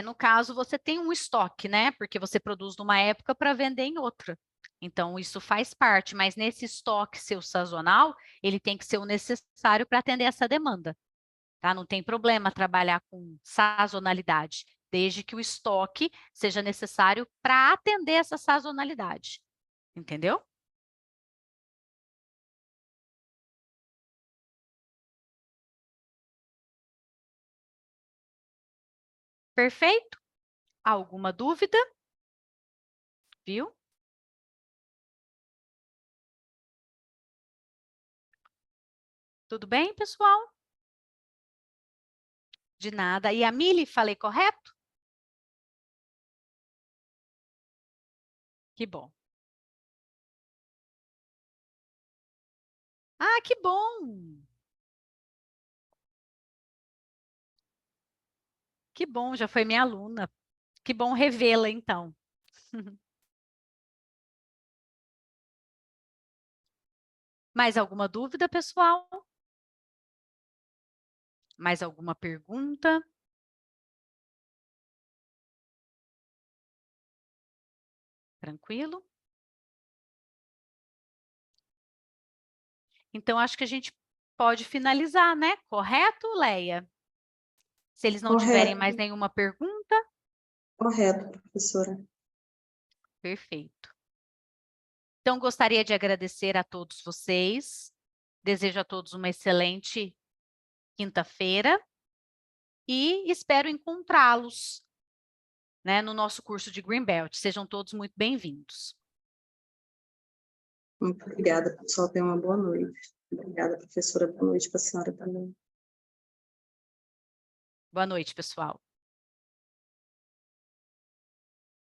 no caso, você tem um estoque, né? Porque você produz numa época para vender em outra. Então, isso faz parte, mas nesse estoque seu sazonal, ele tem que ser o necessário para atender essa demanda, tá? Não tem problema trabalhar com sazonalidade, desde que o estoque seja necessário para atender essa sazonalidade, entendeu? Perfeito? Alguma dúvida? Viu? Tudo bem, pessoal? De nada. E a Mili, falei correto? Que bom. Ah, que bom! Que bom, já foi minha aluna. Que bom revê-la, então. Mais alguma dúvida, pessoal? Mais alguma pergunta? Tranquilo? Então, acho que a gente pode finalizar, né? Correto, Leia? Se eles não tiverem mais Correto, nenhuma pergunta, correto, professora. perfeito. Então, gostaria de agradecer a todos vocês. Desejo a todos uma excelente quinta-feira e espero encontrá-los, né, no nosso curso de Greenbelt. Sejam todos muito bem-vindos. Muito obrigada, pessoal. Tenha uma boa noite. Obrigada, professora. Boa noite para a senhora também. Boa noite, pessoal.